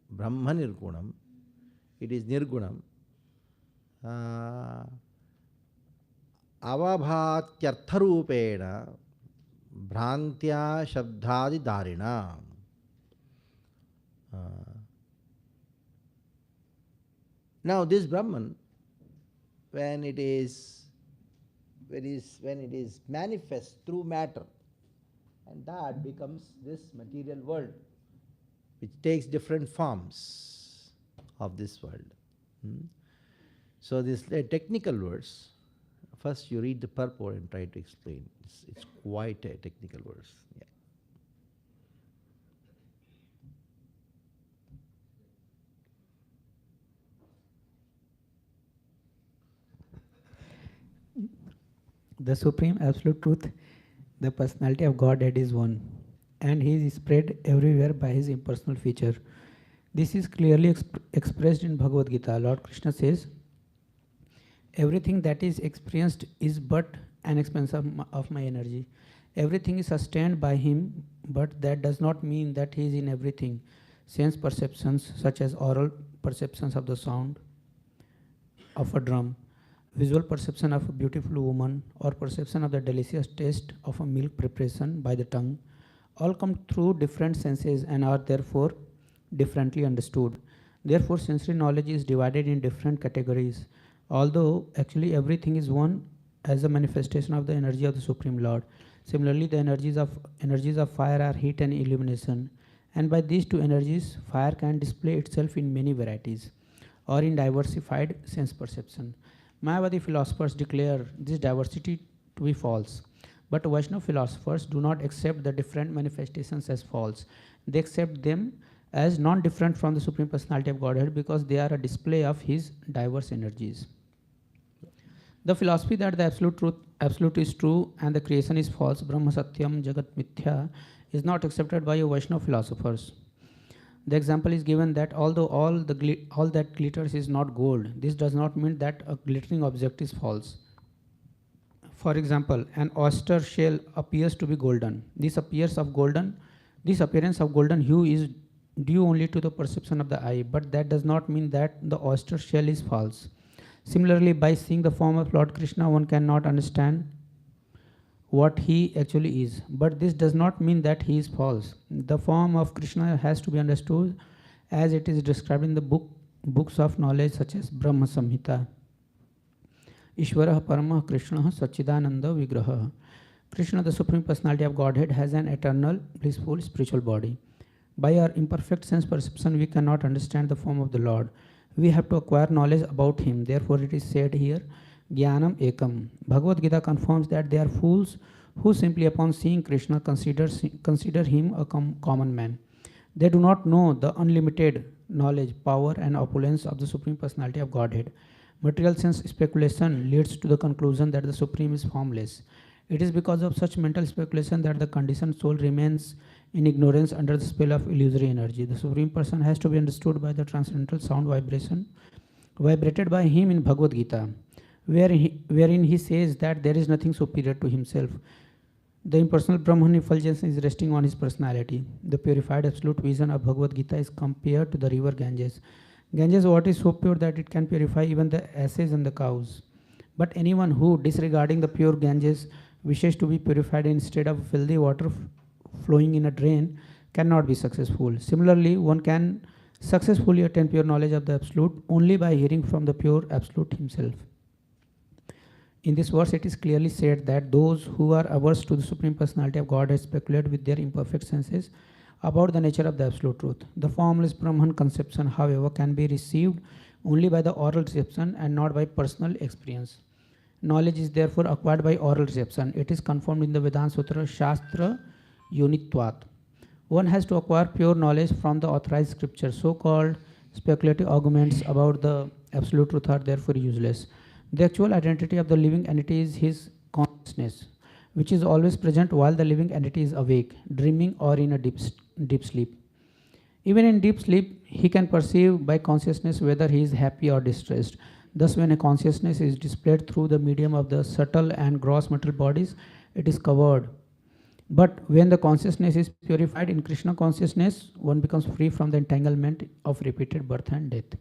Brahma Nirgunam. It is Nirgunam. Avabhatyartharupena Bhrantya Shabdadi Dharina. Now this Brahman, when it is manifest through matter, and that becomes this material world, which takes different forms of this world. So these technical words. first you read the purport and try to explain. It's quite a technical verse. Yeah. The Supreme Absolute Truth, the personality of Godhead is one, and He is spread everywhere by His impersonal feature. This is clearly expressed in Bhagavad Gita. Lord Krishna says, everything that is experienced is but an expansion of my energy. Everything is sustained by Him, but that does not mean that He is in everything. Sense perceptions, such as oral perceptions of the sound of a drum, visual perception of a beautiful woman, or perception of the delicious taste of a milk preparation by the tongue, all come through different senses and are therefore differently understood. Therefore, sensory knowledge is divided in different categories, although actually everything is one as a manifestation of the energy of the Supreme Lord. Similarly, the energies of fire are heat and illumination, and by these two energies, fire can display itself in many varieties or in diversified sense perception. Mayavadi philosophers declare this diversity to be false, but Vaishnava philosophers do not accept the different manifestations as false. They accept them as non-different from the Supreme Personality of Godhead because they are a display of His diverse energies. The philosophy that the absolute is true and the creation is false, Brahma Satyam Jagat Mithya, is not accepted by Vaishnava philosophers. The example is given that although all that glitters is not gold, this does not mean that a glittering object is false. For example, an oyster shell appears to be golden. This appearance of golden hue is due only to the perception of the eye, but that does not mean that the oyster shell is false. Similarly, by seeing the form of Lord Krishna, one cannot understand what He actually is, but this does not mean that He is false. The form of Krishna has to be understood as it is described in the books of knowledge such as Brahma Samhita. Ishvara Parama Krishna Sachidananda Vigraha. Krishna, the Supreme Personality of Godhead, has an eternal, blissful spiritual body. By our imperfect sense perception, we cannot understand the form of the Lord. We have to acquire knowledge about Him. Therefore, it is said here, Jnanam Ekam. Bhagavad Gita confirms that they are fools who simply upon seeing Krishna consider Him a common man. They do not know the unlimited knowledge, power and opulence of the Supreme Personality of Godhead. Material sense speculation leads to the conclusion that the Supreme is formless. It is because of such mental speculation that the conditioned soul remains in ignorance under the spell of illusory energy. The Supreme Person has to be understood by the transcendental sound vibration vibrated by Him in Bhagavad Gita, wherein He says that there is nothing superior to Himself. The impersonal Brahman effulgence is resting on His personality. The purified absolute vision of Bhagavad Gita is compared to the river Ganges. Ganges water is so pure that it can purify even the asses and the cows. But anyone who, disregarding the pure Ganges, wishes to be purified instead of filthy water flowing in a drain cannot be successful. Similarly, one can successfully attain pure knowledge of the Absolute only by hearing from the pure Absolute Himself. In this verse, it is clearly said that those who are averse to the Supreme Personality of Godhead speculate with their imperfect senses about the nature of the Absolute Truth. The formless Brahman conception, however, can be received only by the oral reception and not by personal experience. Knowledge is therefore acquired by oral reception. It is confirmed in the Vedanta Sutra, Shastra Unitvat. One has to acquire pure knowledge from the authorized scripture. So-called speculative arguments about the Absolute Truth are therefore useless. The actual identity of the living entity is his consciousness, which is always present while the living entity is awake, dreaming, or in a deep sleep. Even in deep sleep, he can perceive by consciousness whether he is happy or distressed. Thus, when a consciousness is displayed through the medium of the subtle and gross material bodies, it is covered. But when the consciousness is purified in Krishna consciousness, one becomes free from the entanglement of repeated birth and death.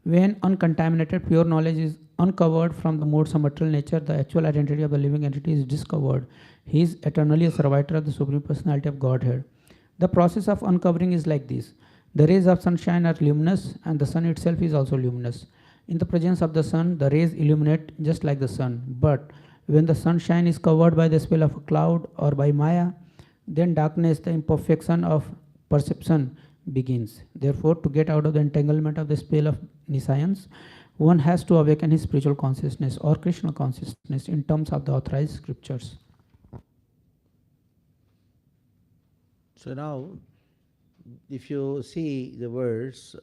When uncontaminated pure knowledge is uncovered from the modes of material nature, the actual identity of the living entity is discovered. He is eternally a survivor of the Supreme Personality of Godhead. The process of uncovering is like this. The rays of sunshine are luminous and the sun itself is also luminous. In the presence of the sun, the rays illuminate just like the sun. But when the sunshine is covered by the spell of a cloud or by Maya, then darkness, the imperfection of perception, begins. Therefore, to get out of the entanglement of the spell of nescience, one has to awaken his spiritual consciousness or Krishna consciousness in terms of the authorized scriptures. So now, if you see the words,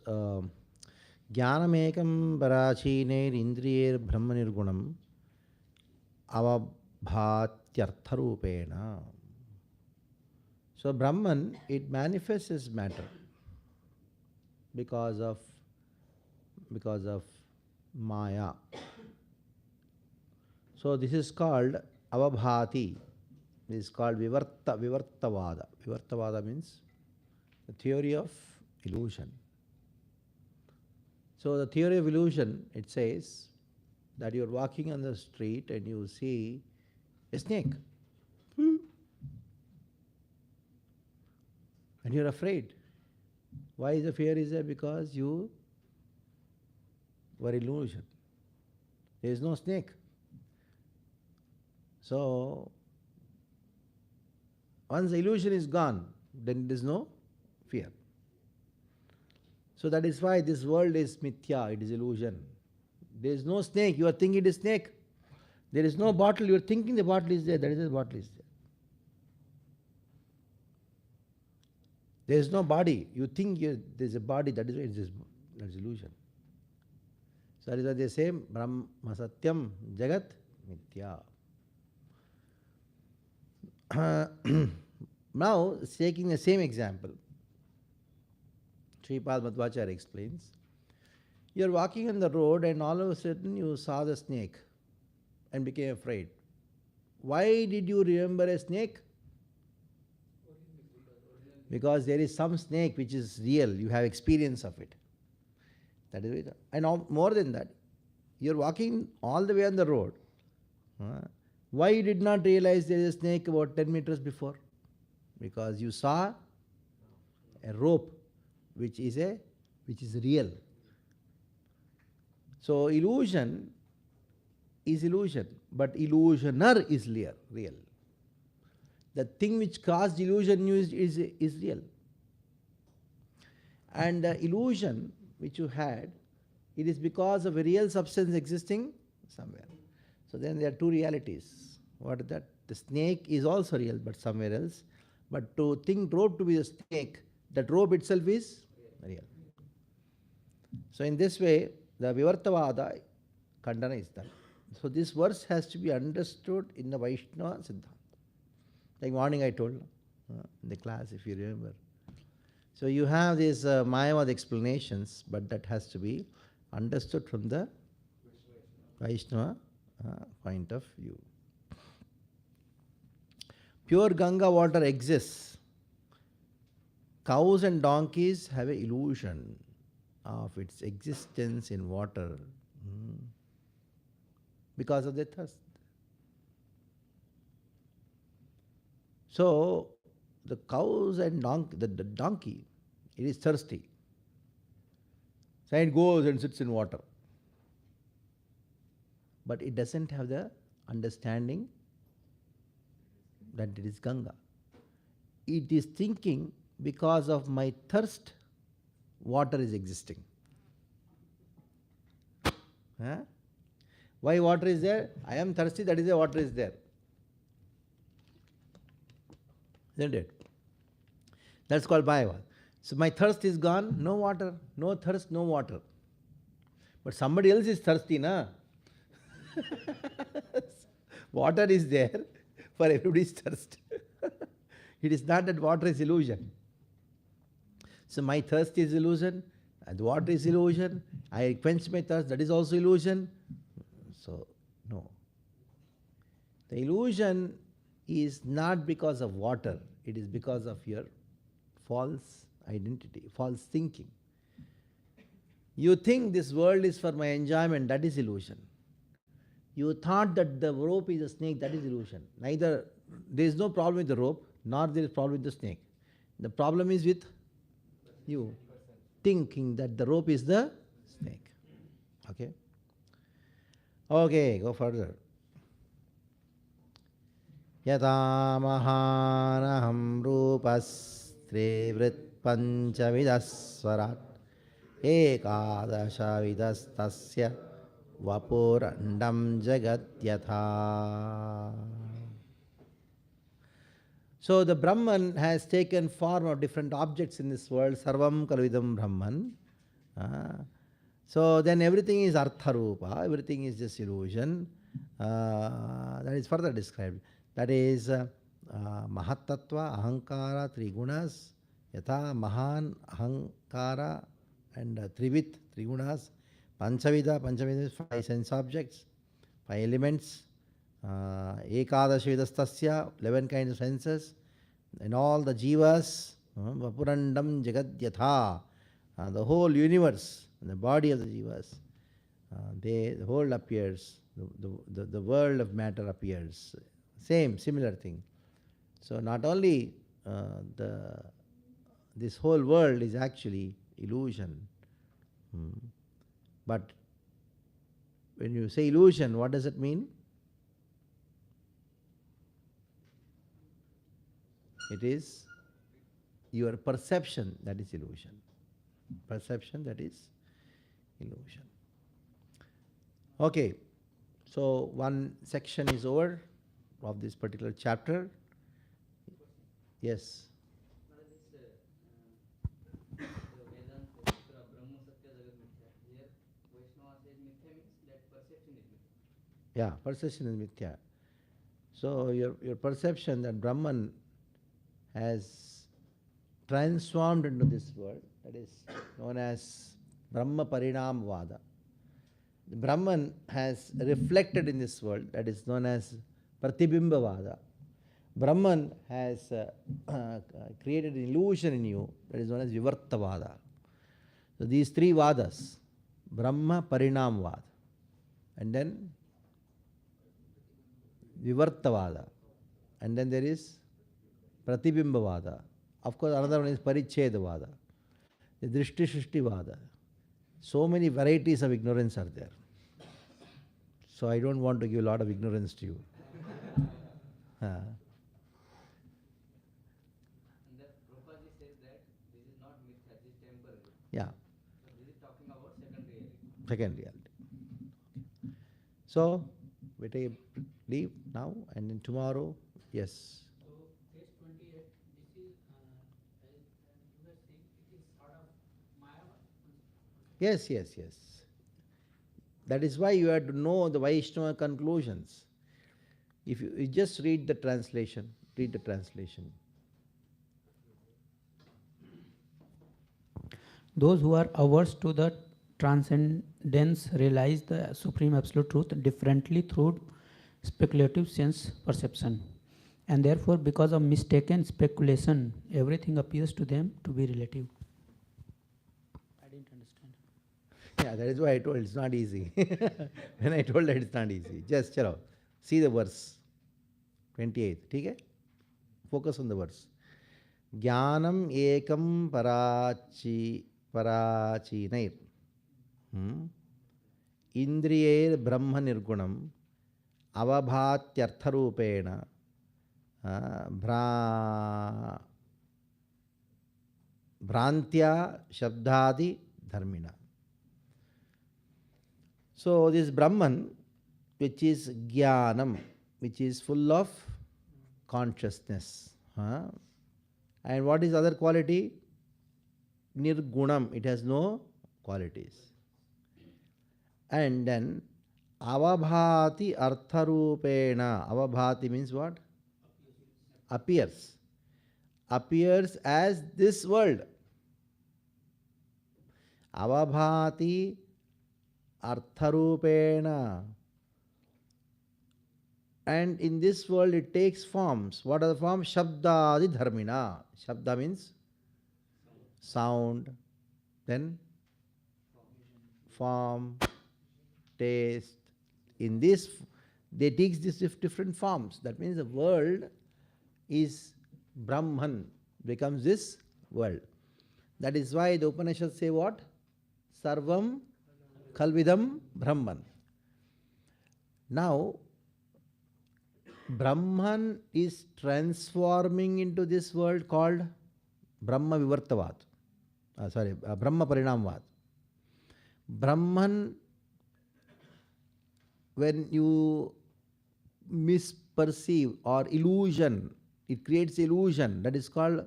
Jnanamekam Parachiner Indriyer Brahmanirgunam Avabhatyartharupena. So Brahman, it manifests as matter because of Maya. So this is called Avabhati. This is called Vivartavada. Vivartavada means the theory of illusion. So the theory of illusion, it says that you are walking on the street and you see a snake. And you are afraid. Why is the fear is there? Because you were illusion. There is no snake. So once the illusion is gone, then there is no fear. So that is why this world is mithya, it is illusion. There is no snake, you are thinking it is snake. There is no bottle, you are thinking the bottle is there, that is the bottle is there. There is no body, you think there is a body, that is why it is illusion. So that is why they say Brahma Satyam Jagat Mithya. Now, taking the same example, Sripad Madhvacharya explains, you are walking on the road and all of a sudden you saw the snake and became afraid. Why did you remember a snake? Because there is some snake which is real, you have experience of it. That is it. And more than that, you are walking all the way on the road. Why you did not realize there is a snake about 10 meters before? Because you saw a rope which is real. So illusion is illusion, but illusioner is real. The thing which caused illusion is real. And the illusion which you had, it is because of a real substance existing somewhere. So then there are two realities. What is that? The snake is also real, but somewhere else. But to think rope to be a snake, that rope itself is real. So in this way, the Vivartavada Khandana is done. So this verse has to be understood in the Vaishnava Siddhanta. Like morning I told in the class, if you remember. So you have these Mayavad explanations, but that has to be understood from the Vaishnava point of view. Pure Ganga water exists. Cows and donkeys have an illusion of its existence in water because of their thirst. So the cows and the donkey, it is thirsty. So it goes and sits in water. But it doesn't have the understanding that it is Ganga. It is thinking because of my thirst, water is existing. Why water is there? I am thirsty, that is why water is there. Isn't it? That's called Bhaiva. So my thirst is gone, no water. No thirst, no water. But somebody else is thirsty, na? Water is there for everybody's thirst. It is not that water is illusion. So my thirst is illusion, and water is illusion. I quench my thirst, that is also illusion. So, no. The illusion is not because of water, it is because of your false identity, false thinking. You think this world is for my enjoyment, that is illusion. You thought that the rope is a snake, that is illusion. Neither, there is no problem with the rope, nor there is problem with the snake. The problem is with you thinking that the rope is the snake. Okay? Okay, go further. Yata mahanaham rupastre vrit panchavidasvarat ekadasha vidastasya vapurandam jagatyatha. So the Brahman has taken form of different objects in this world, sarvam kalvidam Brahman. So then everything is artha-rupa, everything is just illusion. That is further described. That is Mahatattva, Ahankara, Trigunas, Yatha, Mahan, Ahankara, and Trivit, Trigunas, Panchavida, Panchavida is 5 sense objects, 5 elements, Ekadashavidastasya, 11 kinds of senses, and all the jivas, Vapurandam Jagadyatha, the whole universe, the body of the jivas, the whole appears, the world of matter appears. Similar thing. So not only this whole world is actually illusion, but when you say illusion, what does it mean? It is your perception that is illusion. Perception that is illusion. Okay, so one section is over of this particular chapter. Yes. Yeah, perception is mithya. So your perception that Brahman has transformed into this world, that is known as Brahma Parinam Vada. The Brahman has reflected in this world, that is known as Pratibimba Vada. Brahman has created an illusion in you, that is known as Vivarta Vada. So these 3 Vadas, Brahma Parinam Vada, and then Vivarta Vada, and then there is Pratibimba Vada. Of course, another one is Paricheda Vada, the Drishti Shrishti Vada. So many varieties of ignorance are there. So I don't want to give a lot of ignorance to you. And that Prabhupada says that this is not mithya, this is temporary. Yeah. So this is talking about second reality. Second reality. So we take leave now, and then tomorrow, yes. So page 28, this is, as you were saying, it is sort of Maya. Yes. That is why you have to know the Vaishnava conclusions. If you just read the translation, Those who are averse to the transcendence realize the Supreme Absolute Truth differently through speculative sense perception. And therefore, because of mistaken speculation, everything appears to them to be relative. I didn't understand. Yeah, that is why I told it's not easy. When I told that it's not easy. Just chalo, see the verse 28. Okay? Focus on the verse. Jnanam ekam parachinair. Indriyair brahma nirgunam avabhatyartharupena Brantya Shabdadi Dharmina. So this Brahman, which is Jnanam, which is full of consciousness. And what is other quality? Nirgunam, it has no qualities. And then Avabhati Artharupena. Avabhati means what? Appears. Appears as this world. Avabhati Artharupena. And in this world it takes forms. What are the forms? Shabdadi Dharmina. Shabda means sound, then form, taste. In this, they take these different forms. That means the world is Brahman, becomes this world. That is why the Upanishads say what? Sarvam Khalvidam Brahman. Now, Brahman is transforming into this world called Brahma Vivartavad. Brahma Parinamvad. Brahman, when you misperceive or illusion, it creates illusion, that is called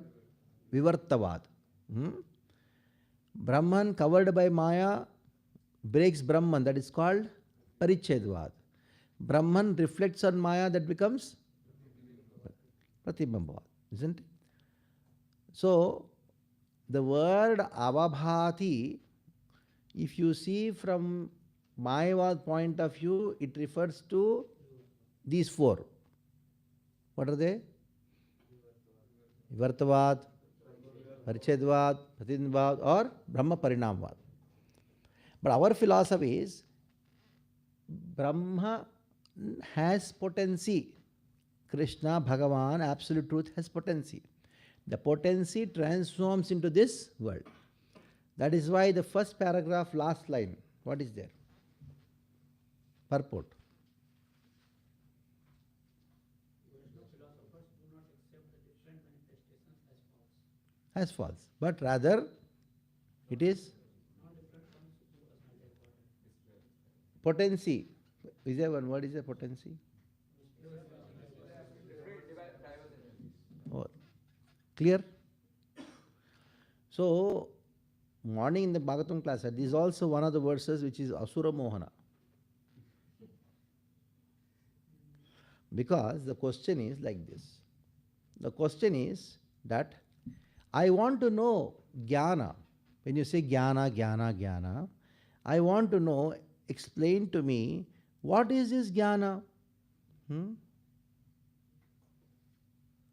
Vivartavad. Brahman covered by Maya breaks Brahman, that is called Parichedvad. Brahman reflects on Maya, that becomes Pratibambavad, isn't it? So, the word Avabhati, if you see from Mayavad point of view, it refers to these four. What are they? Vivartavad, Parichedvad, Pratibambavad, or Brahma Parinamvad. But our philosophy is Brahma has potency. Krishna, Bhagavan, Absolute Truth has potency. The potency transforms into this world. That is why the first paragraph, last line, what is there? Purport. As false. But rather, it is potency. Is there one word? Is there potency? Oh, clear? So, morning in the Bhagavatam class, this is also one of the verses which is Asura Mohana. Because the question is like this. The question is that I want to know jnana. When you say jnana, jnana, jnana, I want to know, explain to me, what is this jnana?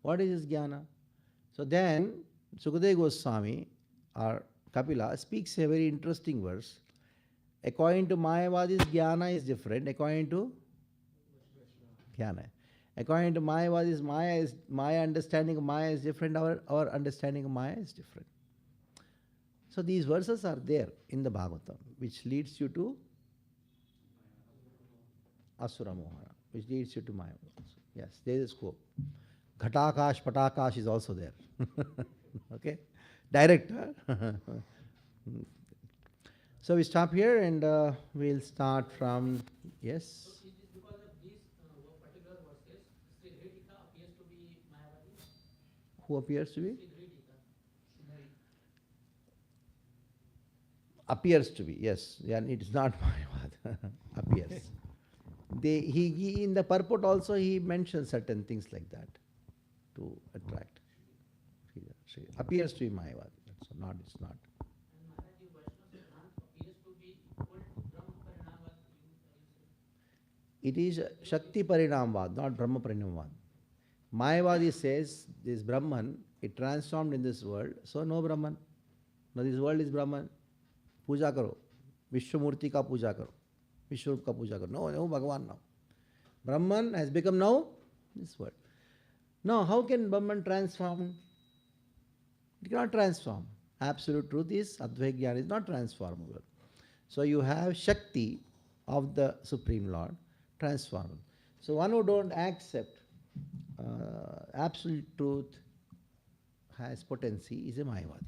What is this jnana? So then, Sukadeva Goswami or Kapila speaks a very interesting verse. According to Mayavadis, jnana is different. According to jnana. According to Mayavadis, Maya understanding of Maya is different. Our understanding of Maya is different. So these verses are there in the Bhagavatam, which leads you to Asura Mohana, which leads you to Maya. Yes, there is scope. Ghatakash, Patakash is also there. Okay? Direct. Huh? So we stop here and we'll start from, yes? Who appears to be? Appears to be, yes. Yeah, it is not Mayavad. Appears. He in the purport also he mentions certain things like that to attract. Appears to be Mayavad. So not, it's not. It is Shakti Parinamvad, not Brahma Parinamvad. Mayavadi says this Brahman, it transformed in this world, so no Brahman. No, this world is Brahman. Puja karo. Vishwamurti ka puja karo. Vishwarup ka puja karo. No Bhagavan now. Brahman has become now this world. Now, how can Brahman transform? It cannot transform. Absolute truth is, Advaita Jnana is not transformable. So you have Shakti of the Supreme Lord, transformable. So one who don't accept absolute truth has potency is a Mayavadi.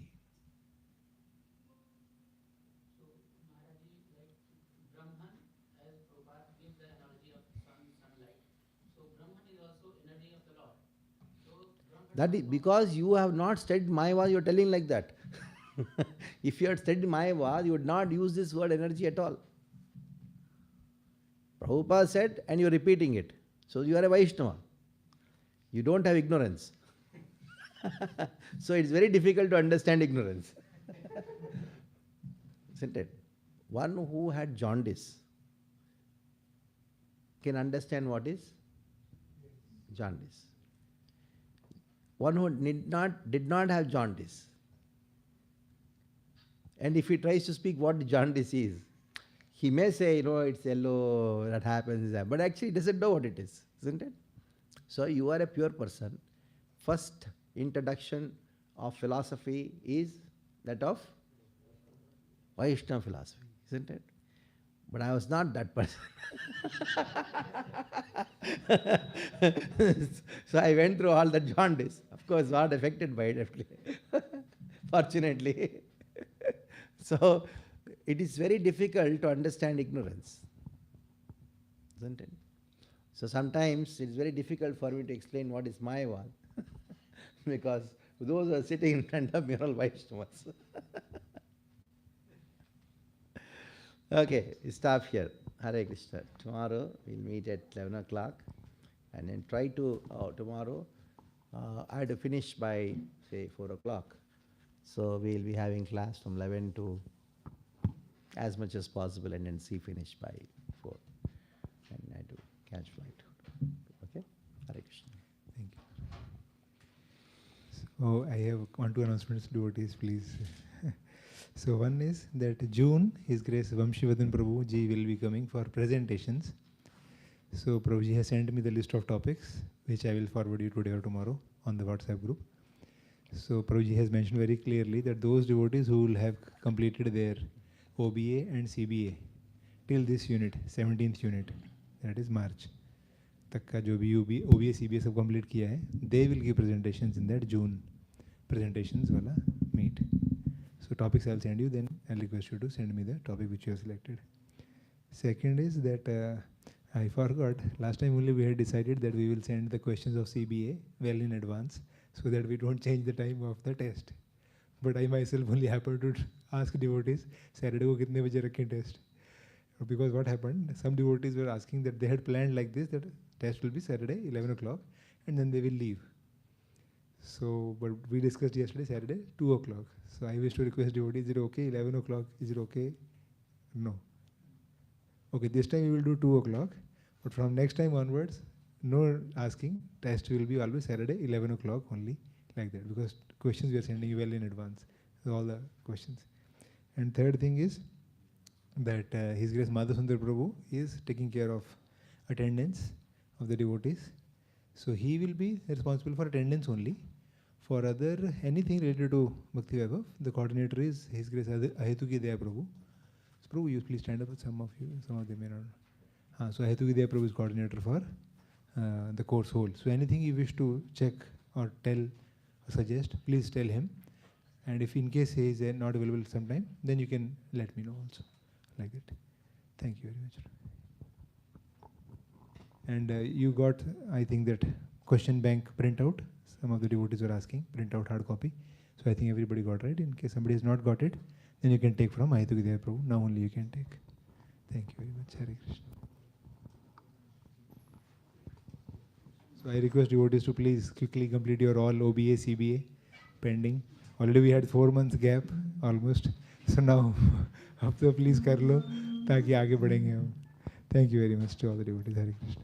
That is because you have not studied Mayavad, you are telling like that. If you had studied Mayavad, you would not use this word energy at all. Prabhupada said, and you are repeating it. So you are a Vaishnava. You don't have ignorance. So it's very difficult to understand ignorance. Isn't it? One who had jaundice can understand what is jaundice. One who did not have jaundice, and if he tries to speak what jaundice is, he may say, it's yellow, that happens, but actually he doesn't know what it is, isn't it? So you are a pure person. First introduction of philosophy is that of Vaishnava philosophy, isn't it? But I was not that person. So I went through all the jaundice. Of course, not affected by it, fortunately. So it is very difficult to understand ignorance, isn't it? So sometimes it is very difficult for me to explain what is Mayavad because those who are sitting in front of me are all Vaishnavas. Okay, we stop here. Hare Krishna. Tomorrow we'll meet at 11 o'clock and then try to, tomorrow I have to finish by say 4 o'clock. So we'll be having class from 11 to as much as possible and then see finish by 4. And I have to catch flight. Okay? Hare Krishna. Thank you. So I have 1 2 announcements, devotees, please. So one is that June, His Grace Vamshivardhan Prabhu ji will be coming for presentations. So Prabhuji has sent me the list of topics, which I will forward you today or tomorrow on the WhatsApp group. So Prabhuji has mentioned very clearly that those devotees who will have completed their OBA and CBA till this unit, 17th unit, that is March, तक का जो भी OBA CBA सब complete किया है, they will give presentations in that June presentations वाला meet. So topics I'll send you, then I'll request you to send me the topic which you have selected. Second is that I forgot, last time only we had decided that we will send the questions of CBA well in advance so that we don't change the time of the test. But I myself only happened to ask devotees, Saturday ko kitne baje rakhe test? Because what happened, some devotees were asking that they had planned like this, that test will be Saturday, 11 o'clock, and then they will leave. So, but we discussed yesterday, Saturday, 2 o'clock. So I wish to request devotees, is it okay, 11 o'clock, is it okay? No. Okay, this time we will do 2 o'clock, but from next time onwards, no asking, test will be always Saturday, 11 o'clock only, like that, because questions we are sending you well in advance, so all the questions. And third thing is that His Grace Madhusundar Prabhu is taking care of attendance of the devotees. So he will be responsible for attendance only. For other, anything related to Bhakti Vaibhav, the coordinator is His Grace Ahetuki Daya Prabhu. So Prabhu, you please stand up with some of them may not. So Ahetuki Daya Prabhu is coordinator for the course whole. So anything you wish to check or tell or suggest, please tell him. And if in case he is not available sometime, then you can let me know also, like that. Thank you very much. And you got, I think, that question bank printout. Some of the devotees were asking, print out hard copy. So I think everybody got, right? In case somebody has not got it, then you can take from Ahetuki Daya Prabhu. Now only you can take. Thank you very much. Hare Krishna. So I request devotees to please quickly complete your all OBA, CBA pending. Already we had 4 months gap almost. So now, अब तो please कर लो ताकि आगे बढ़ेंगे हम. Thank you very much to all the devotees. Hare Krishna.